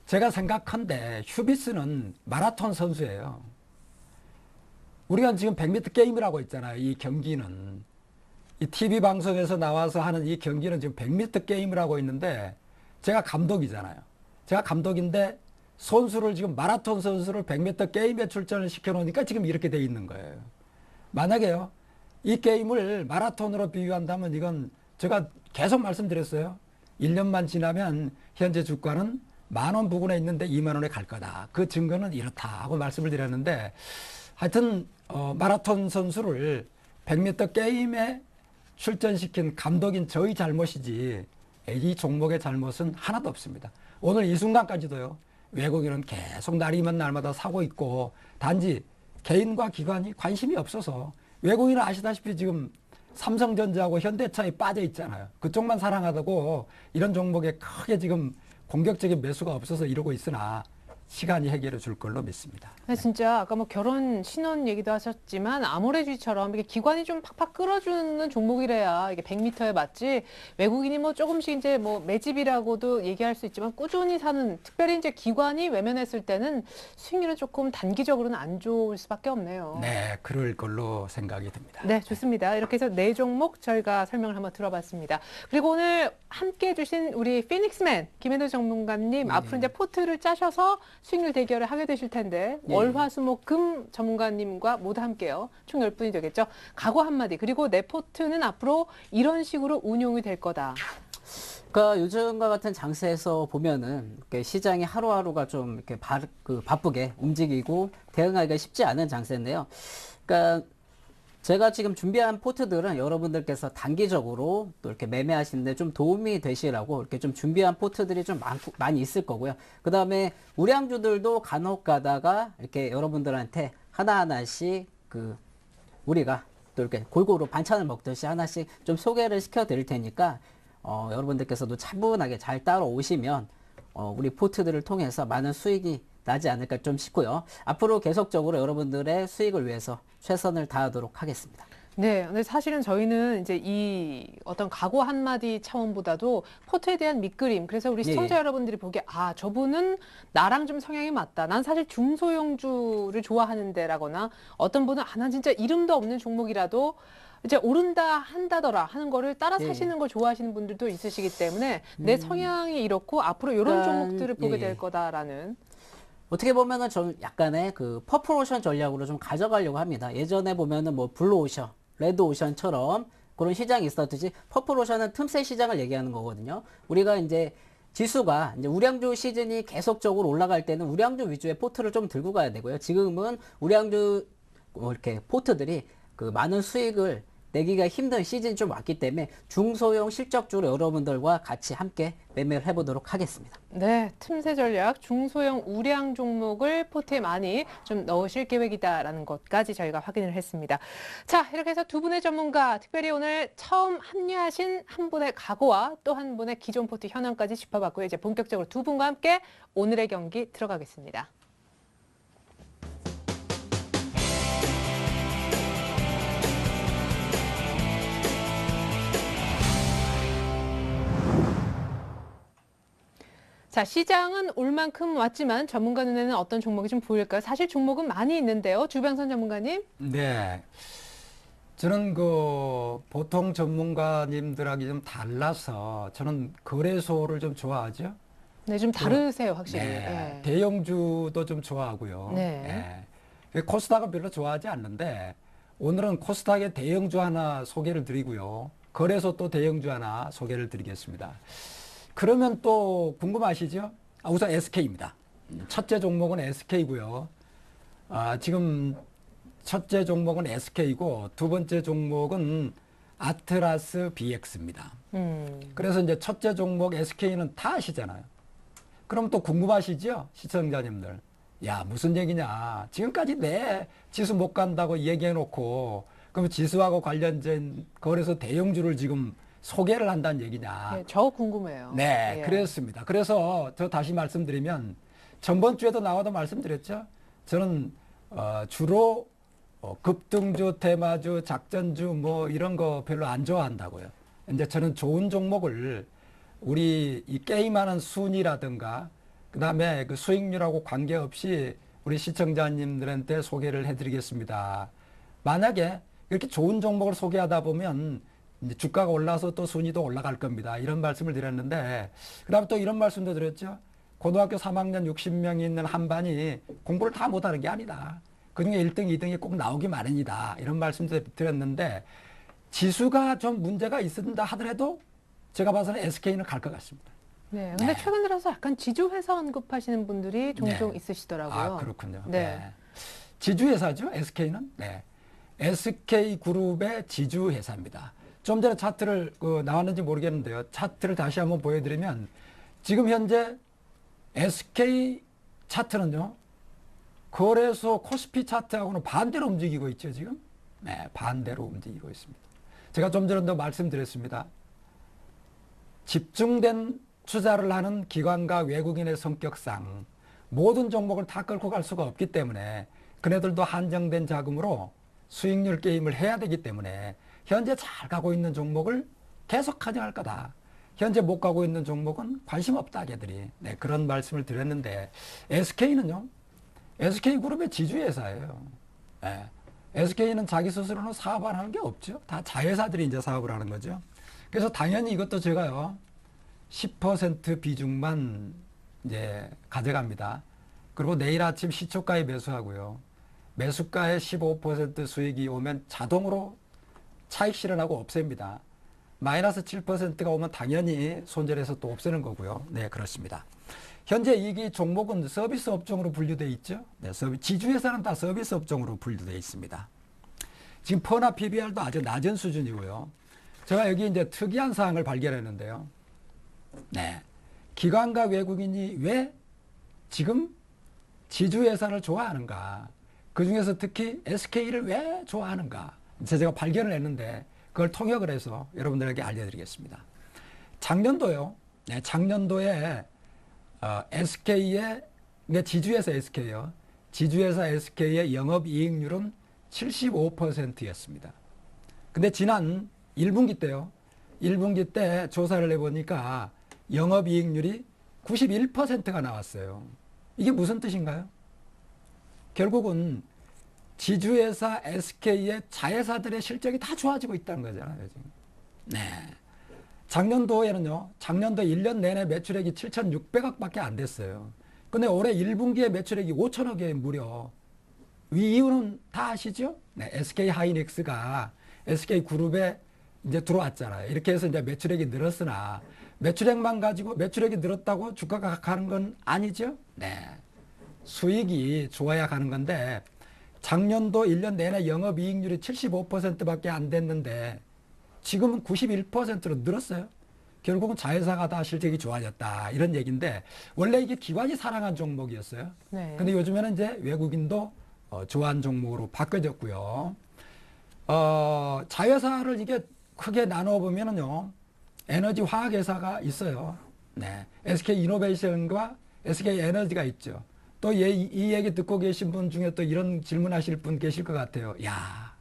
제가 생각한데 휴비스는 마라톤 선수예요. 우리가 지금 100m 게임이라고 있잖아요. 이 경기는. 이 TV 방송에서 나와서 하는 이 경기는 지금 100m 게임을 하고 있는데 제가 감독이잖아요. 제가 감독인데 선수를 지금 마라톤 선수를 100m 게임에 출전을 시켜놓으니까 지금 이렇게 돼 있는 거예요. 만약에요. 이 게임을 마라톤으로 비유한다면 이건 제가 계속 말씀드렸어요. 1년만 지나면 현재 주가는 10,000원 부근에 있는데 20,000원에 갈 거다. 그 증거는 이렇다 하고 말씀을 드렸는데 하여튼 마라톤 선수를 100m 게임에 출전시킨 감독인 저희 잘못이지 이 종목의 잘못은 하나도 없습니다. 오늘 이 순간까지도요. 외국인은 계속 날이면 날마다 사고 있고 단지 개인과 기관이 관심이 없어서 외국인은 아시다시피 지금 삼성전자하고 현대차에 빠져 있잖아요. 그쪽만 사랑하다고 이런 종목에 크게 지금 공격적인 매수가 없어서 이러고 있으나 시간이 해결해 줄 걸로 믿습니다. 네, 진짜 아까 뭐 결혼 신혼 얘기도 하셨지만 아모레주처럼 이게 기관이 좀 팍팍 끌어주는 종목이래야 이게 100m에 맞지 외국인이 뭐 조금씩 이제 뭐 매집이라고도 얘기할 수 있지만 꾸준히 사는 특별히 이제 기관이 외면했을 때는 수익률은 조금 단기적으로는 안 좋을 수밖에 없네요. 네, 그럴 걸로 생각이 듭니다. 네, 좋습니다. 이렇게 해서 네 종목 저희가 설명을 한번 들어봤습니다. 그리고 오늘 함께 해주신 우리 피닉스맨 김현우 전문가님 앞으로 이제 포트를 짜셔서 수익률 대결을 하게 되실 텐데 월화수목금 전문가님과 모두 함께요. 총 10분이 되겠죠. 각오 한마디 그리고 내 포트는 앞으로 이런 식으로 운용이 될 거다. 그러니까 요즘과 같은 장세에서 보면은 이렇게 시장이 하루하루가 좀 이렇게 바쁘게 움직이고 대응하기가 쉽지 않은 장세인데요. 그러니까 제가 지금 준비한 포트들은 여러분들께서 단기적으로 또 이렇게 매매하시는데 좀 도움이 되시라고 이렇게 좀 준비한 포트들이 좀 많이 있을 거고요. 그 다음에 우량주들도 간혹 가다가 이렇게 여러분들한테 하나하나씩 우리가 또 이렇게 골고루 반찬을 먹듯이 하나씩 좀 소개를 시켜 드릴 테니까 여러분들께서도 차분하게 잘 따라오시면 우리 포트들을 통해서 많은 수익이 나지 않을까 좀 싶고요. 앞으로 계속적으로 여러분들의 수익을 위해서 최선을 다하도록 하겠습니다. 네, 근데 사실은 저희는 이제 이 어떤 각오 한마디 차원보다도 포트에 대한 밑그림. 그래서 우리 시청자 여러분들이 보기에 저분은 나랑 좀 성향이 맞다. 난 사실 중소형주를 좋아하는데라거나 어떤 분은 난 진짜 이름도 없는 종목이라도 이제 오른다 한다더라 하는 거를 따라 사시는 걸 좋아하시는 분들도 있으시기 때문에 내 성향이 이렇고 앞으로 이런 종목들을 보게 될 거다라는. 어떻게 보면은 좀 약간의 퍼플오션 전략으로 좀 가져가려고 합니다. 예전에 보면은 뭐 블루오션, 레드오션처럼 그런 시장이 있었듯이 퍼플오션은 틈새 시장을 얘기하는 거거든요. 우리가 이제 지수가 이제 우량주 시즌이 계속적으로 올라갈 때는 우량주 위주의 포트를 좀 들고 가야 되고요. 지금은 우량주 이렇게 포트들이 많은 수익을 내기가 힘든 시즌이 좀 왔기 때문에 중소형 실적주로 여러분들과 같이 함께 매매를 해보도록 하겠습니다. 네, 틈새 전략 중소형 우량 종목을 포트에 많이 좀 넣으실 계획이다라는 것까지 저희가 확인을 했습니다. 자, 이렇게 해서 두 분의 전문가, 특별히 오늘 처음 합류하신 한 분의 각오와 또 한 분의 기존 포트 현황까지 짚어봤고요. 이제 본격적으로 두 분과 함께 오늘의 경기 들어가겠습니다. 자, 시장은 올 만큼 왔지만 전문가 눈에는 어떤 종목이 좀 보일까요? 사실 종목은 많이 있는데요. 주병선 전문가님. 네. 저는 보통 전문가님들하고 좀 달라서 저는 거래소를 좀 좋아하죠. 네, 좀 다르세요, 확실히. 네. 대형주도 좀 좋아하고요. 네. 코스닥은 별로 좋아하지 않는데 오늘은 코스닥의 대형주 하나 소개를 드리고요. 거래소 또 대형주 하나 소개를 드리겠습니다. 그러면 또 궁금하시죠? 우선 SK입니다. 첫째 종목은 SK고요. 지금 첫째 종목은 SK고 두 번째 종목은 아트라스 BX입니다. 그래서 이제 첫째 종목 SK는 다 아시잖아요. 그럼 또 궁금하시죠? 시청자님들. 야, 무슨 얘기냐. 지금까지 내 지수 못 간다고 얘기해놓고, 그럼 지수하고 관련된 거래소 대형주를 지금 소개를 한다는 얘기냐. 네, 저 궁금해요. 네, 예. 그렇습니다. 그래서 저 다시 말씀드리면, 전번 주에도 나와도 말씀드렸죠. 저는 주로 급등주, 테마주, 작전주 뭐 이런 거 별로 안 좋아한다고요. 이제 저는 좋은 종목을 우리 이 게임하는 순위라든가 그다음에 그 수익률하고 관계없이 우리 시청자님들한테 소개를 해드리겠습니다. 만약에 이렇게 좋은 종목을 소개하다 보면 이제 주가가 올라서 또 순위도 올라갈 겁니다. 이런 말씀을 드렸는데 그다음에 또 이런 말씀도 드렸죠. 고등학교 3학년 60명이 있는 한 반이 공부를 다 못하는 게 아니다. 그중에 1등, 2등이 꼭 나오기 마련이다. 이런 말씀도 드렸는데 지수가 좀 문제가 있는다 하더라도 제가 봐서는 SK는 갈 것 같습니다. 네, 근데 네. 최근 들어서 약간 지주회사 언급하시는 분들이 종종 네. 있으시더라고요. 아, 그렇군요. 네. 네. 지주회사죠, SK는. 네. SK그룹의 지주회사입니다. 좀 전에 차트를 나왔는지 모르겠는데요. 차트를 다시 한번 보여드리면 지금 현재 SK 차트는요. 거래소 코스피 차트하고는 반대로 움직이고 있죠, 지금. 네, 반대로 움직이고 있습니다. 제가 좀 전에도 말씀드렸습니다. 집중된 투자를 하는 기관과 외국인의 성격상 모든 종목을 다 끌고 갈 수가 없기 때문에 그네들도 한정된 자금으로 수익률 게임을 해야 되기 때문에 현재 잘 가고 있는 종목을 계속 가져갈 거다. 현재 못 가고 있는 종목은 관심 없다, 걔들이. 네, 그런 말씀을 드렸는데 SK는요. SK그룹의 지주회사예요. 네. SK는 자기 스스로는 사업을 하는 게 없죠. 다 자회사들이 이제 사업을 하는 거죠. 그래서 당연히 이것도 제가요, 10% 비중만 이제 가져갑니다. 그리고 내일 아침 시초가에 매수하고요. 매수가에 15% 수익이 오면 자동으로 차익 실현하고 없앱니다. 마이너스 7%가 오면 당연히 손절해서 또 없애는 거고요. 네, 그렇습니다. 현재 이 종목은 서비스 업종으로 분류되어 있죠. 네, 지주회사는 다 서비스 업종으로 분류되어 있습니다. 지금 퍼나 PBR도 아주 낮은 수준이고요. 제가 여기 이제 특이한 사항을 발견했는데요. 네. 기관과 외국인이 왜 지금 지주회사를 좋아하는가? 그 중에서 특히 SK를 왜 좋아하는가? 제가 발견을 했는데 그걸 통역을 해서 여러분들에게 알려드리겠습니다. 작년도요. 네, 작년도에 SK의 지주회사 SK요. 지주회사 SK의 영업이익률은 75%였습니다. 근데 지난 1분기 때요. 1분기 때 조사를 해보니까 영업이익률이 91%가 나왔어요. 이게 무슨 뜻인가요? 결국은 지주회사 SK의 자회사들의 실적이 다 좋아지고 있다는 거잖아요, 지금. 네. 작년도에는요, 작년도 1년 내내 매출액이 7,600억밖에 안 됐어요. 근데 올해 1분기에 매출액이 5천억에 무려. 이 이유는 다 아시죠? 네, SK 하이닉스가 SK 그룹에 이제 들어왔잖아요. 이렇게 해서 이제 매출액이 늘었으나 매출액만 가지고 매출액이 늘었다고 주가가 가는 건 아니죠? 네. 수익이 좋아야 가는 건데 작년도 1년 내내 영업이익률이 75%밖에 안 됐는데 지금은 91%로 늘었어요. 결국은 자회사가 다 실적이 좋아졌다. 이런 얘기인데 원래 이게 기관이 사랑한 종목이었어요. 네. 근데 요즘에는 이제 외국인도 좋아하는 종목으로 바뀌어졌고요. 자회사를 이게 크게 나눠 보면은요. 에너지 화학 회사가 있어요. 네. SK 이노베이션과 SK 에너지가 있죠. 또 이 얘기 듣고 계신 분 중에 또 이런 질문하실 분 계실 것 같아요. 야,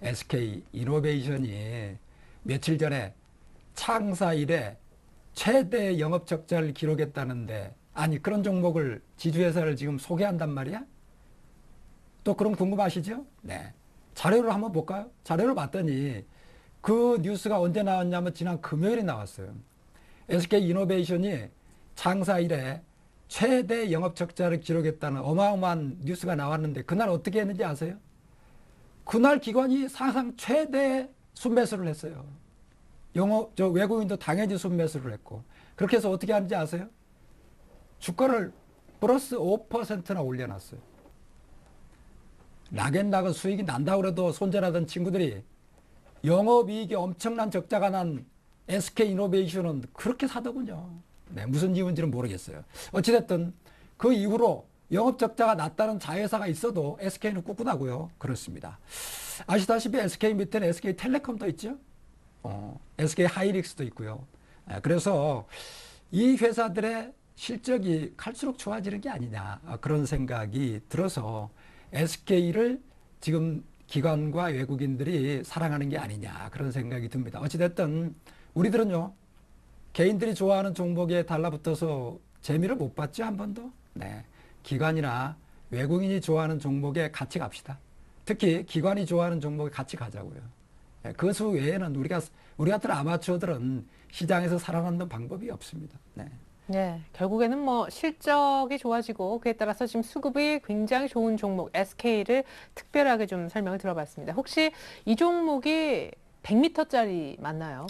SK 이노베이션이 며칠 전에 창사 이래 최대 영업 적자를 기록했다는데 아니 그런 종목을 지주회사를 지금 소개한단 말이야? 또 그럼 궁금하시죠? 네. 자료를 한번 볼까요? 자료를 봤더니 그 뉴스가 언제 나왔냐면 지난 금요일에 나왔어요. SK 이노베이션이 창사 이래 최대 영업 적자를 기록했다는 어마어마한 뉴스가 나왔는데 그날 어떻게 했는지 아세요? 그날 기관이 사상 최대 순매수를 했어요. 외국인도 당연히 순매수를 했고 그렇게 해서 어떻게 하는지 아세요? 주가를 플러스 5%나 올려놨어요. 락앤락은 수익이 난다고 그래도 손절하던 친구들이 영업이익이 엄청난 적자가 난 SK이노베이션은 그렇게 사더군요. 네, 무슨 이유인지는 모르겠어요. 어찌됐든 그 이후로 영업 적자가 났다는 자회사가 있어도 SK는 꿋꿋하고요. 그렇습니다. 아시다시피 SK 밑에는 SK텔레콤도 있죠. SK하이닉스도 있고요. 그래서 이 회사들의 실적이 갈수록 좋아지는 게 아니냐 그런 생각이 들어서 SK를 지금 기관과 외국인들이 사랑하는 게 아니냐 그런 생각이 듭니다. 어찌됐든 우리들은요 개인들이 좋아하는 종목에 달라붙어서 재미를 못 봤죠 한 번도. 네, 기관이나 외국인이 좋아하는 종목에 같이 갑시다. 특히 기관이 좋아하는 종목에 같이 가자고요. 그 수 외에는 우리 같은 아마추어들은 시장에서 살아남는 방법이 없습니다. 네. 네, 결국에는 뭐 실적이 좋아지고 그에 따라서 지금 수급이 굉장히 좋은 종목 SK를 특별하게 좀 설명을 들어봤습니다. 혹시 이 종목이 100m짜리 맞나요?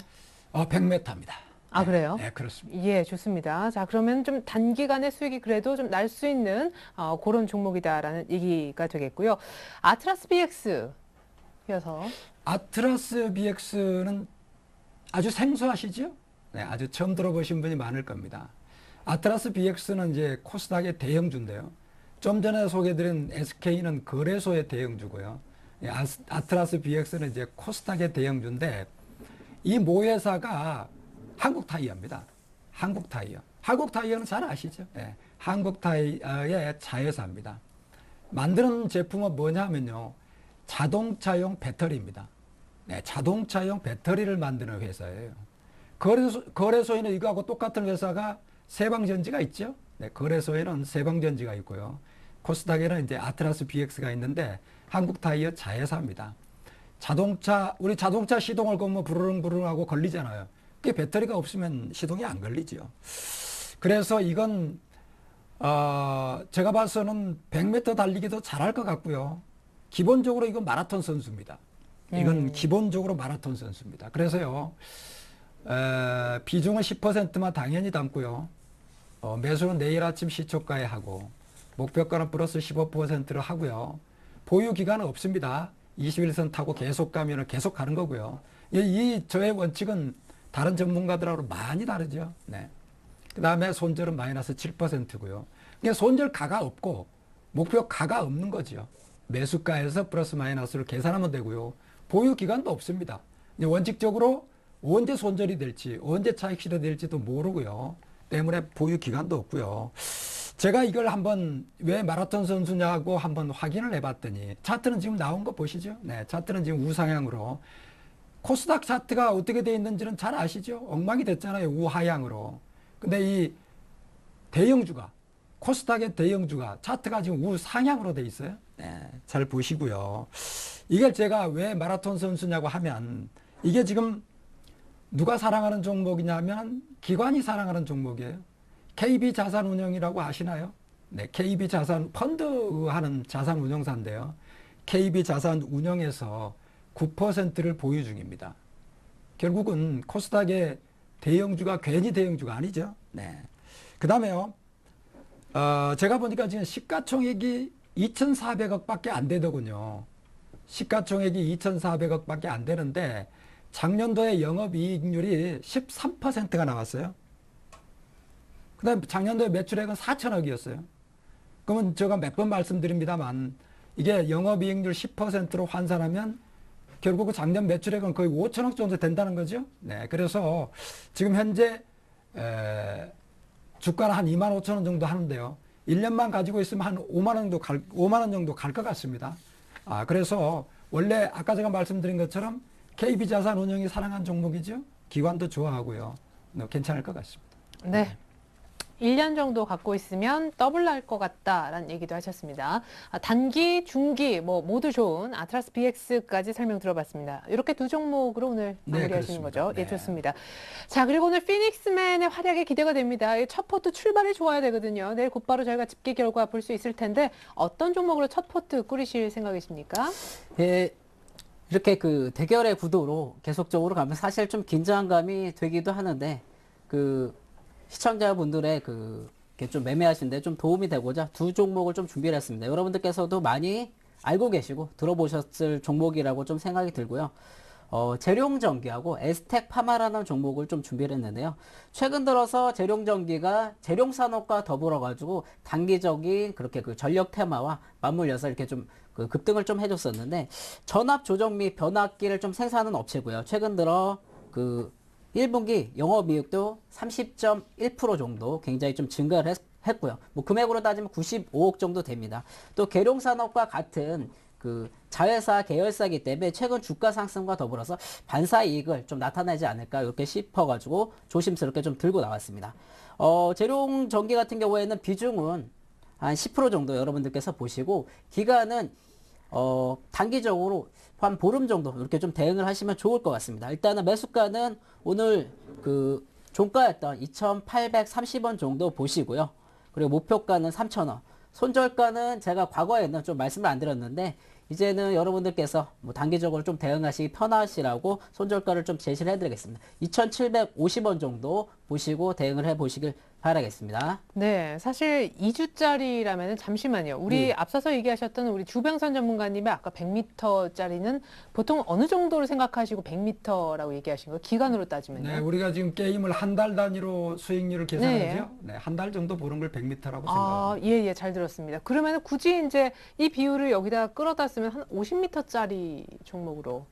100m입니다. 아, 그래요? 네, 그렇습니다. 예, 좋습니다. 자, 그러면 좀 단기간의 수익이 그래도 좀 날 수 있는 그런 종목이다라는 얘기가 되겠고요. 아트라스 BX 이어서 아트라스 BX는 아주 생소하시죠? 네, 아주 처음 들어보신 분이 많을 겁니다. 아트라스 BX는 이제 코스닥의 대형주인데요. 좀 전에 소개드린 SK는 거래소의 대형주고요. 아트라스 BX는 이제 코스닥의 대형주인데 이 모회사가 한국타이어입니다. 한국타이어. 한국타이어는 잘 아시죠? 네, 한국타이어의 자회사입니다. 만드는 제품은 뭐냐면요. 자동차용 배터리입니다. 네, 자동차용 배터리를 만드는 회사예요. 거래소에는 이거하고 똑같은 회사가 세방전지가 있죠. 네, 거래소에는 세방전지가 있고요. 코스닥에는 이제 아트라스 BX가 있는데 한국타이어 자회사입니다. 우리 자동차 시동을 걸면 부르릉부르릉 하고 걸리잖아요. 그게 배터리가 없으면 시동이 안 걸리죠. 그래서 이건 제가 봐서는 100m 달리기도 잘할 것 같고요. 기본적으로 이건 마라톤 선수입니다. 이건 기본적으로 마라톤 선수입니다. 그래서요, 비중은 10%만 당연히 담고요. 매수는 내일 아침 시초가에 하고, 목표가는 플러스 15%를 하고요. 보유 기간은 없습니다. 21선 타고 계속 가면 계속 가는 거고요. 저의 원칙은 다른 전문가들하고 많이 다르죠. 네. 그 다음에 손절은 마이너스 7%고요. 그러니까 손절 가가 없고, 목표 가가 없는 거죠. 매수가에서 플러스 마이너스를 계산하면 되고요. 보유 기간도 없습니다. 원칙적으로 언제 손절이 될지, 언제 차익 실현될지도 모르고요. 때문에 보유 기간도 없고요. 제가 이걸 한번 왜 마라톤 선수냐고 한번 확인을 해봤더니 차트는 지금 나온 거 보시죠. 네, 차트는 지금 우상향으로. 코스닥 차트가 어떻게 돼 있는지는 잘 아시죠? 엉망이 됐잖아요. 우하향으로. 근데 이 대형주가, 코스닥의 대형주가 차트가 지금 우상향으로 돼 있어요. 네, 잘 보시고요. 이걸 제가 왜 마라톤 선수냐고 하면 이게 지금 누가 사랑하는 종목이냐면 기관이 사랑하는 종목이에요. KB자산운용이라고 아시나요? 네, KB자산 펀드 하는 자산운용사인데요. KB자산운용에서 9%를 보유 중입니다. 결국은 코스닥의 대형주가 괜히 대형주가 아니죠. 네. 그 다음에요. 제가 보니까 지금 시가총액이 2,400억 밖에 안 되더군요. 시가총액이 2,400억 밖에 안 되는데 작년도에 영업이익률이 13%가 나왔어요. 그 다음에 작년도에 매출액은 4천억이었어요. 그러면 제가 몇 번 말씀드립니다만 이게 영업이익률 10%로 환산하면 결국 작년 매출액은 거의 5천억 정도 된다는 거죠. 네, 그래서 지금 현재 주가는 한 2만 5천 원 정도 하는데요. 1년만 가지고 있으면 한 5만 원 정도 갈 것 같습니다. 그래서 원래 아까 제가 말씀드린 것처럼 KB자산운용이 사랑한 종목이죠. 기관도 좋아하고요. 괜찮을 것 같습니다. 네. 1년 정도 갖고 있으면 더블 날 것 같다라는 얘기도 하셨습니다. 단기, 중기 모두 좋은 아트라스 BX까지 설명 들어봤습니다. 이렇게 두 종목으로 오늘 마무리하시는 거죠? 네. 예, 좋습니다. 자, 그리고 오늘 피닉스맨의 활약이 기대가 됩니다. 첫 포트 출발이 좋아야 되거든요. 내일 곧바로 저희가 집계 결과 볼 수 있을 텐데 어떤 종목으로 첫 포트 꾸리실 생각이십니까? 예, 이렇게 그 대결의 구도로 계속적으로 가면 사실 좀 긴장감이 되기도 하는데 시청자분들의 이렇게 좀 매매하시는데 좀 도움이 되고자 두 종목을 좀 준비를 했습니다. 여러분들께서도 많이 알고 계시고 들어보셨을 종목이라고 좀 생각이 들고요. 재룡전기하고 에스텍 파마라는 종목을 좀 준비를 했는데요. 최근 들어서 재룡전기가 재룡산업과 더불어 가지고 단기적인 그렇게 그 전력 테마와 맞물려서 이렇게 좀 그 급등을 좀 해줬었는데, 전압 조정 및 변압기를 좀 생산하는 업체고요. 최근 들어 그 1분기 영업이익도 30.1% 정도 굉장히 좀 증가를 했고요. 뭐 금액으로 따지면 95억 정도 됩니다. 또 계룡산업과 같은 그 자회사 계열사이기 때문에 최근 주가 상승과 더불어서 반사 이익을 좀 나타내지 않을까 이렇게 싶어가지고 조심스럽게 좀 들고 나왔습니다. 재룡전기 같은 경우에는 비중은 한 10% 정도 여러분들께서 보시고, 기간은 단기적으로 한 보름 정도 이렇게 좀 대응을 하시면 좋을 것 같습니다. 일단은 매수가는 오늘 그 종가였던 2,830원 정도 보시고요. 그리고 목표가는 3,000원. 손절가는 제가 과거에는 좀 말씀을 안 드렸는데, 이제는 여러분들께서 뭐 단기적으로 좀 대응하시기 편하시라고 손절가를 좀 제시를 해드리겠습니다. 2,750원 정도 보시고 대응을 해보시길 바라겠습니다. 네, 사실 2주짜리라면 잠시만요. 우리 네. 앞서서 얘기하셨던 우리 주병선 전문가님의 아까 100m짜리는 보통 어느 정도를 생각하시고 100m라고 얘기하신 거예요? 기간으로 따지면요. 네, 우리가 지금 게임을 한 달 단위로 수익률을 계산하죠. 네. 네, 한 달 정도 보는 걸 100m라고 아, 생각합니다. 예, 예, 잘 들었습니다. 그러면 굳이 이제 이 비율을 여기다 끌어다 쓰면 한 50m짜리 종목으로.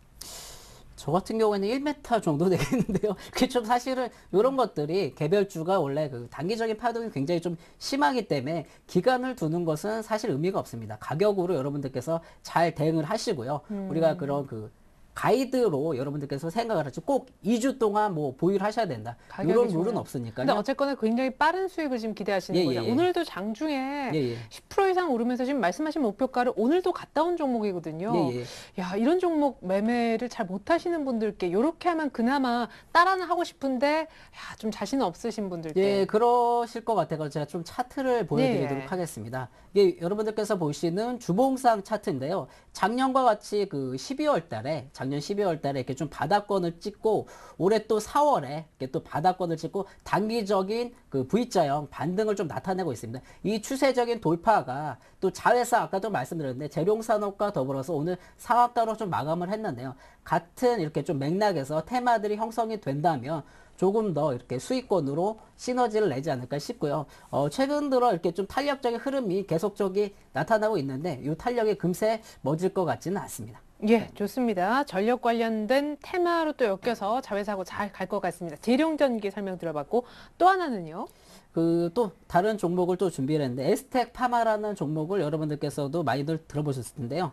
저 같은 경우에는 1m 정도 되겠는데요. 그게 좀 사실은 이런 것들이 개별주가 원래 그 단기적인 파동이 굉장히 좀 심하기 때문에 기간을 두는 것은 사실 의미가 없습니다. 가격으로 여러분들께서 잘 대응을 하시고요. 우리가 그런 그 가이드로 여러분들께서 생각을 하죠. 꼭 2주 동안 뭐 보유를 하셔야 된다. 가격이 이런 중요해요. 룰은 없으니까요. 근데 어쨌거나 굉장히 빠른 수익을 지금 기대하시는 예, 거죠. 예, 예. 오늘도 장중에 예, 예. 10% 이상 오르면서 지금 말씀하신 목표가를 오늘도 갔다 온 종목이거든요. 예, 예. 야, 이런 종목 매매를 잘 못하시는 분들께 이렇게 하면 그나마 따라는 하고 싶은데 야, 좀 자신 없으신 분들께 예, 그러실 것 같아서 제가 좀 차트를 보여드리도록 네. 하겠습니다. 이게 여러분들께서 보시는 주봉상 차트인데요. 작년과 같이 그 12월 달에, 작년 12월 달에 이렇게 좀 바닥권을 찍고, 올해 또 4월에 이렇게 또 바닥권을 찍고, 단기적인 그 V자형 반등을 좀 나타내고 있습니다. 이 추세적인 돌파가 또 자회사, 아까도 말씀드렸는데, 재룡산업과 더불어서 오늘 상한가로 좀 마감을 했는데요. 같은 이렇게 좀 맥락에서 테마들이 형성이 된다면, 조금 더 이렇게 수익권으로 시너지를 내지 않을까 싶고요. 최근 들어 이렇게 좀 탄력적인 흐름이 계속적이 나타나고 있는데, 이 탄력이 금세 멎을 것 같지는 않습니다. 예, 좋습니다. 전력 관련된 테마로 또 엮여서 자회사하고 잘 갈 것 같습니다. 재룡전기 설명 들어봤고 또 하나는요. 그 또 다른 종목을 또 준비를 했는데, 에스텍 파마라는 종목을 여러분들께서도 많이들 들어보셨을 텐데요.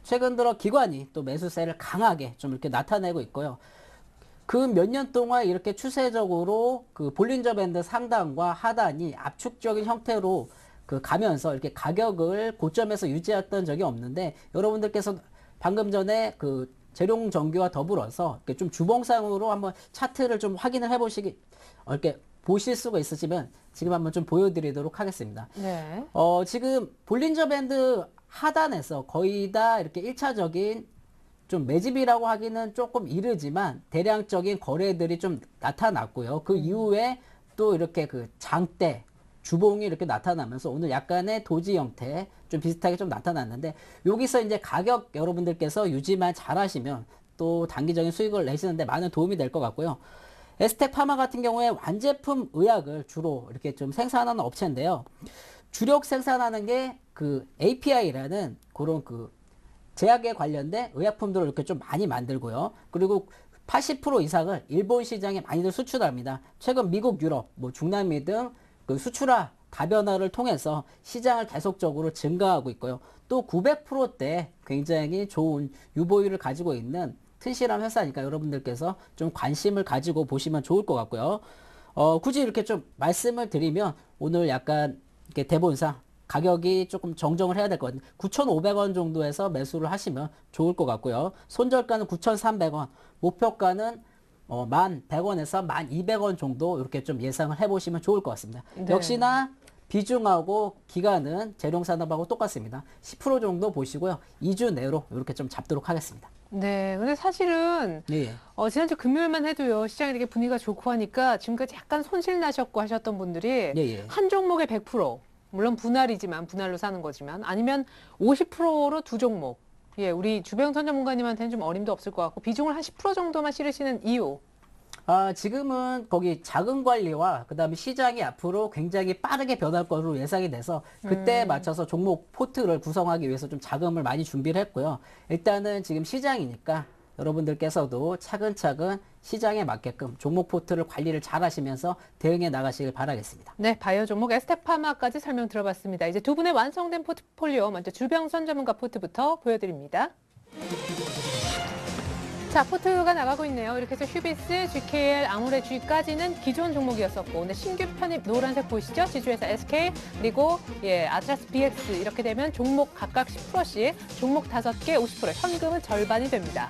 최근 들어 기관이 또 매수세를 강하게 좀 이렇게 나타내고 있고요. 그 몇 년 동안 이렇게 추세적으로 그 볼린저 밴드 상단과 하단이 압축적인 형태로 그 가면서 이렇게 가격을 고점에서 유지했던 적이 없는데, 여러분들께서 방금 전에 그 재룡전기와 더불어서 이렇게 좀 주봉상으로 한번 차트를 좀 확인을 해보시기, 이렇게 보실 수가 있으시면 지금 한번 좀 보여드리도록 하겠습니다. 네. 지금 볼린저 밴드 하단에서 거의 다 이렇게 1차적인 좀 매집이라고 하기는 조금 이르지만 대량적인 거래들이 좀 나타났고요. 그 이후에 또 이렇게 그 장대, 주봉이 이렇게 나타나면서 오늘 약간의 도지 형태 좀 비슷하게 좀 나타났는데, 여기서 이제 가격 여러분들께서 유지만 잘 하시면 또 단기적인 수익을 내시는데 많은 도움이 될 것 같고요. 에스텍 파마 같은 경우에 완제품 의약을 주로 이렇게 좀 생산하는 업체인데요. 주력 생산하는 게 그 API라는 그런 그 제약에 관련된 의약품들을 이렇게 좀 많이 만들고요. 그리고 80% 이상을 일본 시장에 많이들 수출합니다. 최근 미국, 유럽, 뭐 중남미 등 그 수출화 다변화를 통해서 시장을 계속적으로 증가하고 있고요. 또 900%대 굉장히 좋은 유보율을 가지고 있는 튼실한 회사니까 여러분들께서 좀 관심을 가지고 보시면 좋을 것 같고요. 굳이 이렇게 좀 말씀을 드리면 오늘 약간 이렇게 대본상 가격이 조금 정정을 해야 될 것 같은데 9,500원 정도에서 매수를 하시면 좋을 것 같고요. 손절가는 9,300원, 목표가는 1,100원에서 1,200원 정도 이렇게 좀 예상을 해보시면 좋을 것 같습니다. 네. 역시나 비중하고 기간은 재룡산업하고 똑같습니다. 10% 정도 보시고요. 2주 내로 이렇게 좀 잡도록 하겠습니다. 네. 근데 사실은 예. 지난주 금요일만 해도요. 시장이 이렇게 분위기가 좋고 하니까 지금까지 약간 손실 나셨고 하셨던 분들이 예. 한 종목에 100%, 물론 분할이지만 분할로 사는 거지만 아니면 50%로 두 종목 예, 우리 주병선 전문가님한테는 좀 어림도 없을 것 같고 비중을 한 10% 정도만 실으시는 이유. 지금은 거기 자금 관리와 그다음에 시장이 앞으로 굉장히 빠르게 변할 것으로 예상이 돼서 그때에 맞춰서 종목 포트를 구성하기 위해서 좀 자금을 많이 준비를 했고요. 일단은 지금 시장이니까 여러분들께서도 차근차근 시장에 맞게끔 종목 포트를 관리를 잘 하시면서 대응해 나가시길 바라겠습니다. 네, 바이오 종목 에스텍파마까지 설명 들어봤습니다. 이제 두 분의 완성된 포트폴리오 먼저 주병선 전문가 포트부터 보여드립니다. 자, 포트가 나가고 있네요. 이렇게 해서 휴비스, GKL, 아모레 G까지는 기존 종목이었었고 오늘 신규 편입 노란색 보이시죠? 지주회사 SK, 그리고 아트라스 BX 이렇게 되면 종목 각각 10%씩, 종목 5개 50%, 현금은 절반이 됩니다.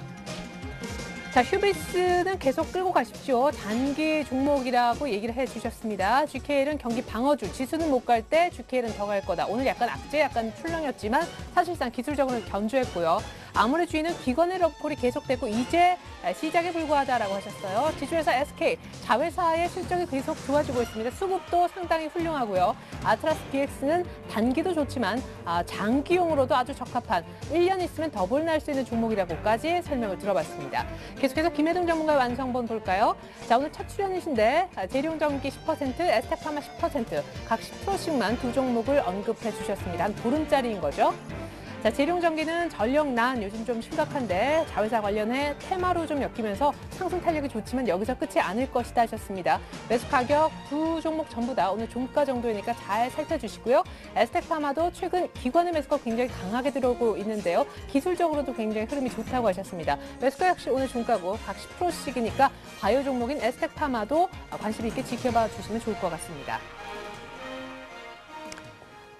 자, 휴비스는 계속 끌고 가십시오. 단기 종목이라고 얘기를 해주셨습니다. GKL은 경기 방어주, 지수는 못 갈 때 GKL은 더 갈 거다. 오늘 약간 악재, 약간 출렁였지만 사실상 기술적으로는 견주했고요. 아무래 G는 기관의 러콜이 계속되고 이제 시작에 불과하다라고 하셨어요. 지주회사 SK, 자회사의 실적이 계속 좋아지고 있습니다. 수급도 상당히 훌륭하고요. 아트라스 BX는 단기도 좋지만 장기용으로도 아주 적합한 1년 있으면 더블 날 수 있는 종목이라고까지 설명을 들어봤습니다. 계속해서 김혜동 전문가의 완성본 볼까요? 자, 오늘 첫 출연이신데 재룡전기 10%, 에스텍파마 10%, 각 10%씩만 두 종목을 언급해 주셨습니다. 한 보름짜리인 거죠. 자, 재룡전기는 전력난 요즘 좀 심각한데 자회사 관련해 테마로 좀 엮이면서 상승 탄력이 좋지만 여기서 끝이 아닐 것이다 하셨습니다. 매수 가격 두 종목 전부 다 오늘 종가 정도이니까 잘 살펴주시고요. 에스텍파마도 최근 기관의 매수가 굉장히 강하게 들어오고 있는데요. 기술적으로도 굉장히 흐름이 좋다고 하셨습니다. 매수가 역시 오늘 종가고 각 10%씩이니까 바이오 종목인 에스텍파마도 관심 있게 지켜봐 주시면 좋을 것 같습니다.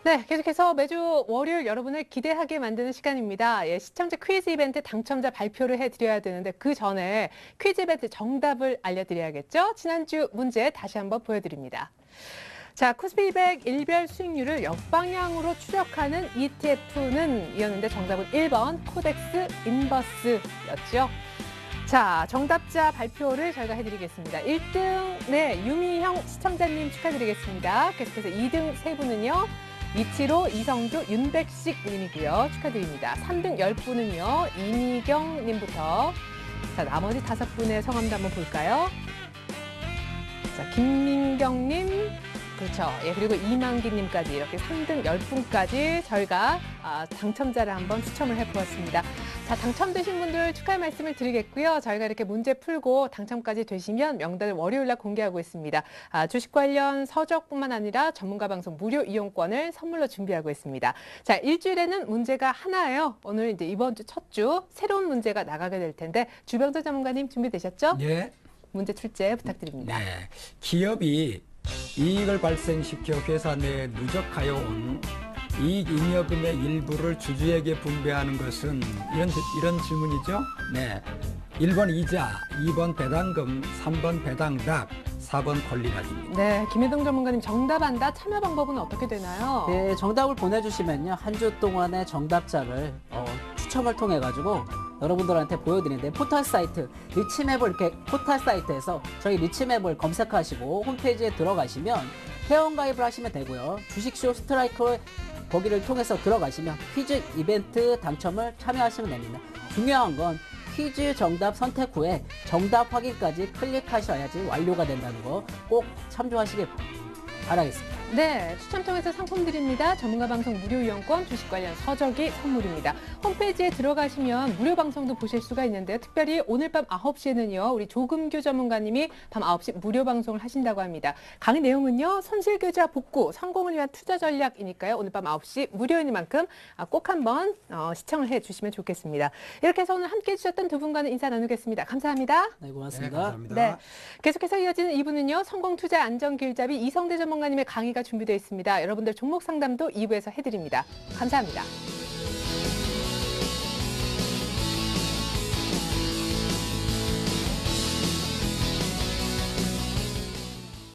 네, 계속해서 매주 월요일 여러분을 기대하게 만드는 시간입니다. 예, 시청자 퀴즈 이벤트 당첨자 발표를 해드려야 되는데 그 전에 퀴즈 이벤트 정답을 알려드려야겠죠? 지난주 문제 다시 한번 보여드립니다. 자, 코스피 200 일별 수익률을 역방향으로 추적하는 ETF는 이었는데 정답은 1번 코덱스 인버스였죠. 자, 정답자 발표를 저희가 해드리겠습니다. 1등, 네, 유미형 시청자님 축하드리겠습니다. 계속해서 2등 세 분은요. 이치로, 이성규, 윤백식 님이고요. 축하드립니다. 3등 10분은요. 이미경 님부터. 자, 나머지 5분의 성함도 한번 볼까요? 자, 김민경 님. 그렇죠. 예, 그리고 이만기 님까지 이렇게 3등 10분까지 저희가 당첨자를 한번 추첨을 해보았습니다. 자, 당첨되신 분들 축하의 말씀을 드리겠고요. 저희가 이렇게 문제 풀고 당첨까지 되시면 명단을 월요일 날 공개하고 있습니다. 주식 관련 서적뿐만 아니라 전문가 방송 무료 이용권을 선물로 준비하고 있습니다. 자, 일주일에는 문제가 하나예요. 오늘 이제 이번 주 첫 주 새로운 문제가 나가게 될 텐데 주병선 전문가님 준비되셨죠? 예. 문제 출제 부탁드립니다. 네. 기업이 이익을 발생시켜 회사 내에 누적하여온 이익 잉여금의 일부를 주주에게 분배하는 것은 이런 질문이죠. 네. 1번 이자, 2번 배당금, 3번 배당납, 4번 권리가입니다. 네, 김혜동 전문가님 정답한다. 참여 방법은 어떻게 되나요? 네, 정답을 보내주시면요. 한 주 동안의 정답자를 추첨을 통해 가지고 여러분들한테 보여드리는데 포털 사이트 리치맵을 이렇게 포털 사이트에서 저희 리치맵을 검색하시고 홈페이지에 들어가시면 회원 가입을 하시면 되고요. 주식쇼 스트라이크 거기를 통해서 들어가시면 퀴즈 이벤트 당첨을 참여하시면 됩니다. 중요한 건 퀴즈 정답 선택 후에 정답 확인까지 클릭하셔야지 완료가 된다는 거 꼭 참조하시길 바라겠습니다. 네, 추첨 통해서 상품 드립니다. 전문가 방송 무료 이용권, 주식 관련 서적이 선물입니다. 홈페이지에 들어가시면 무료 방송도 보실 수가 있는데요. 특별히 오늘 밤 9시에는요. 우리 조금규 전문가님이 밤 9시 무료 방송을 하신다고 합니다. 강의 내용은요. 손실계좌 복구, 성공을 위한 투자 전략이니까요. 오늘 밤 9시 무료인 만큼 꼭 한번 시청을 해주시면 좋겠습니다. 이렇게 해서 오늘 함께해 주셨던 두 분과는 인사 나누겠습니다. 감사합니다. 네, 고맙습니다. 네, 감사합니다. 네, 계속해서 이어지는 2부는요. 성공투자 안전길잡이 이성대 전문가님의 강의가 준비되어 있습니다. 여러분들 종목 상담도 2부에서 해드립니다. 감사합니다.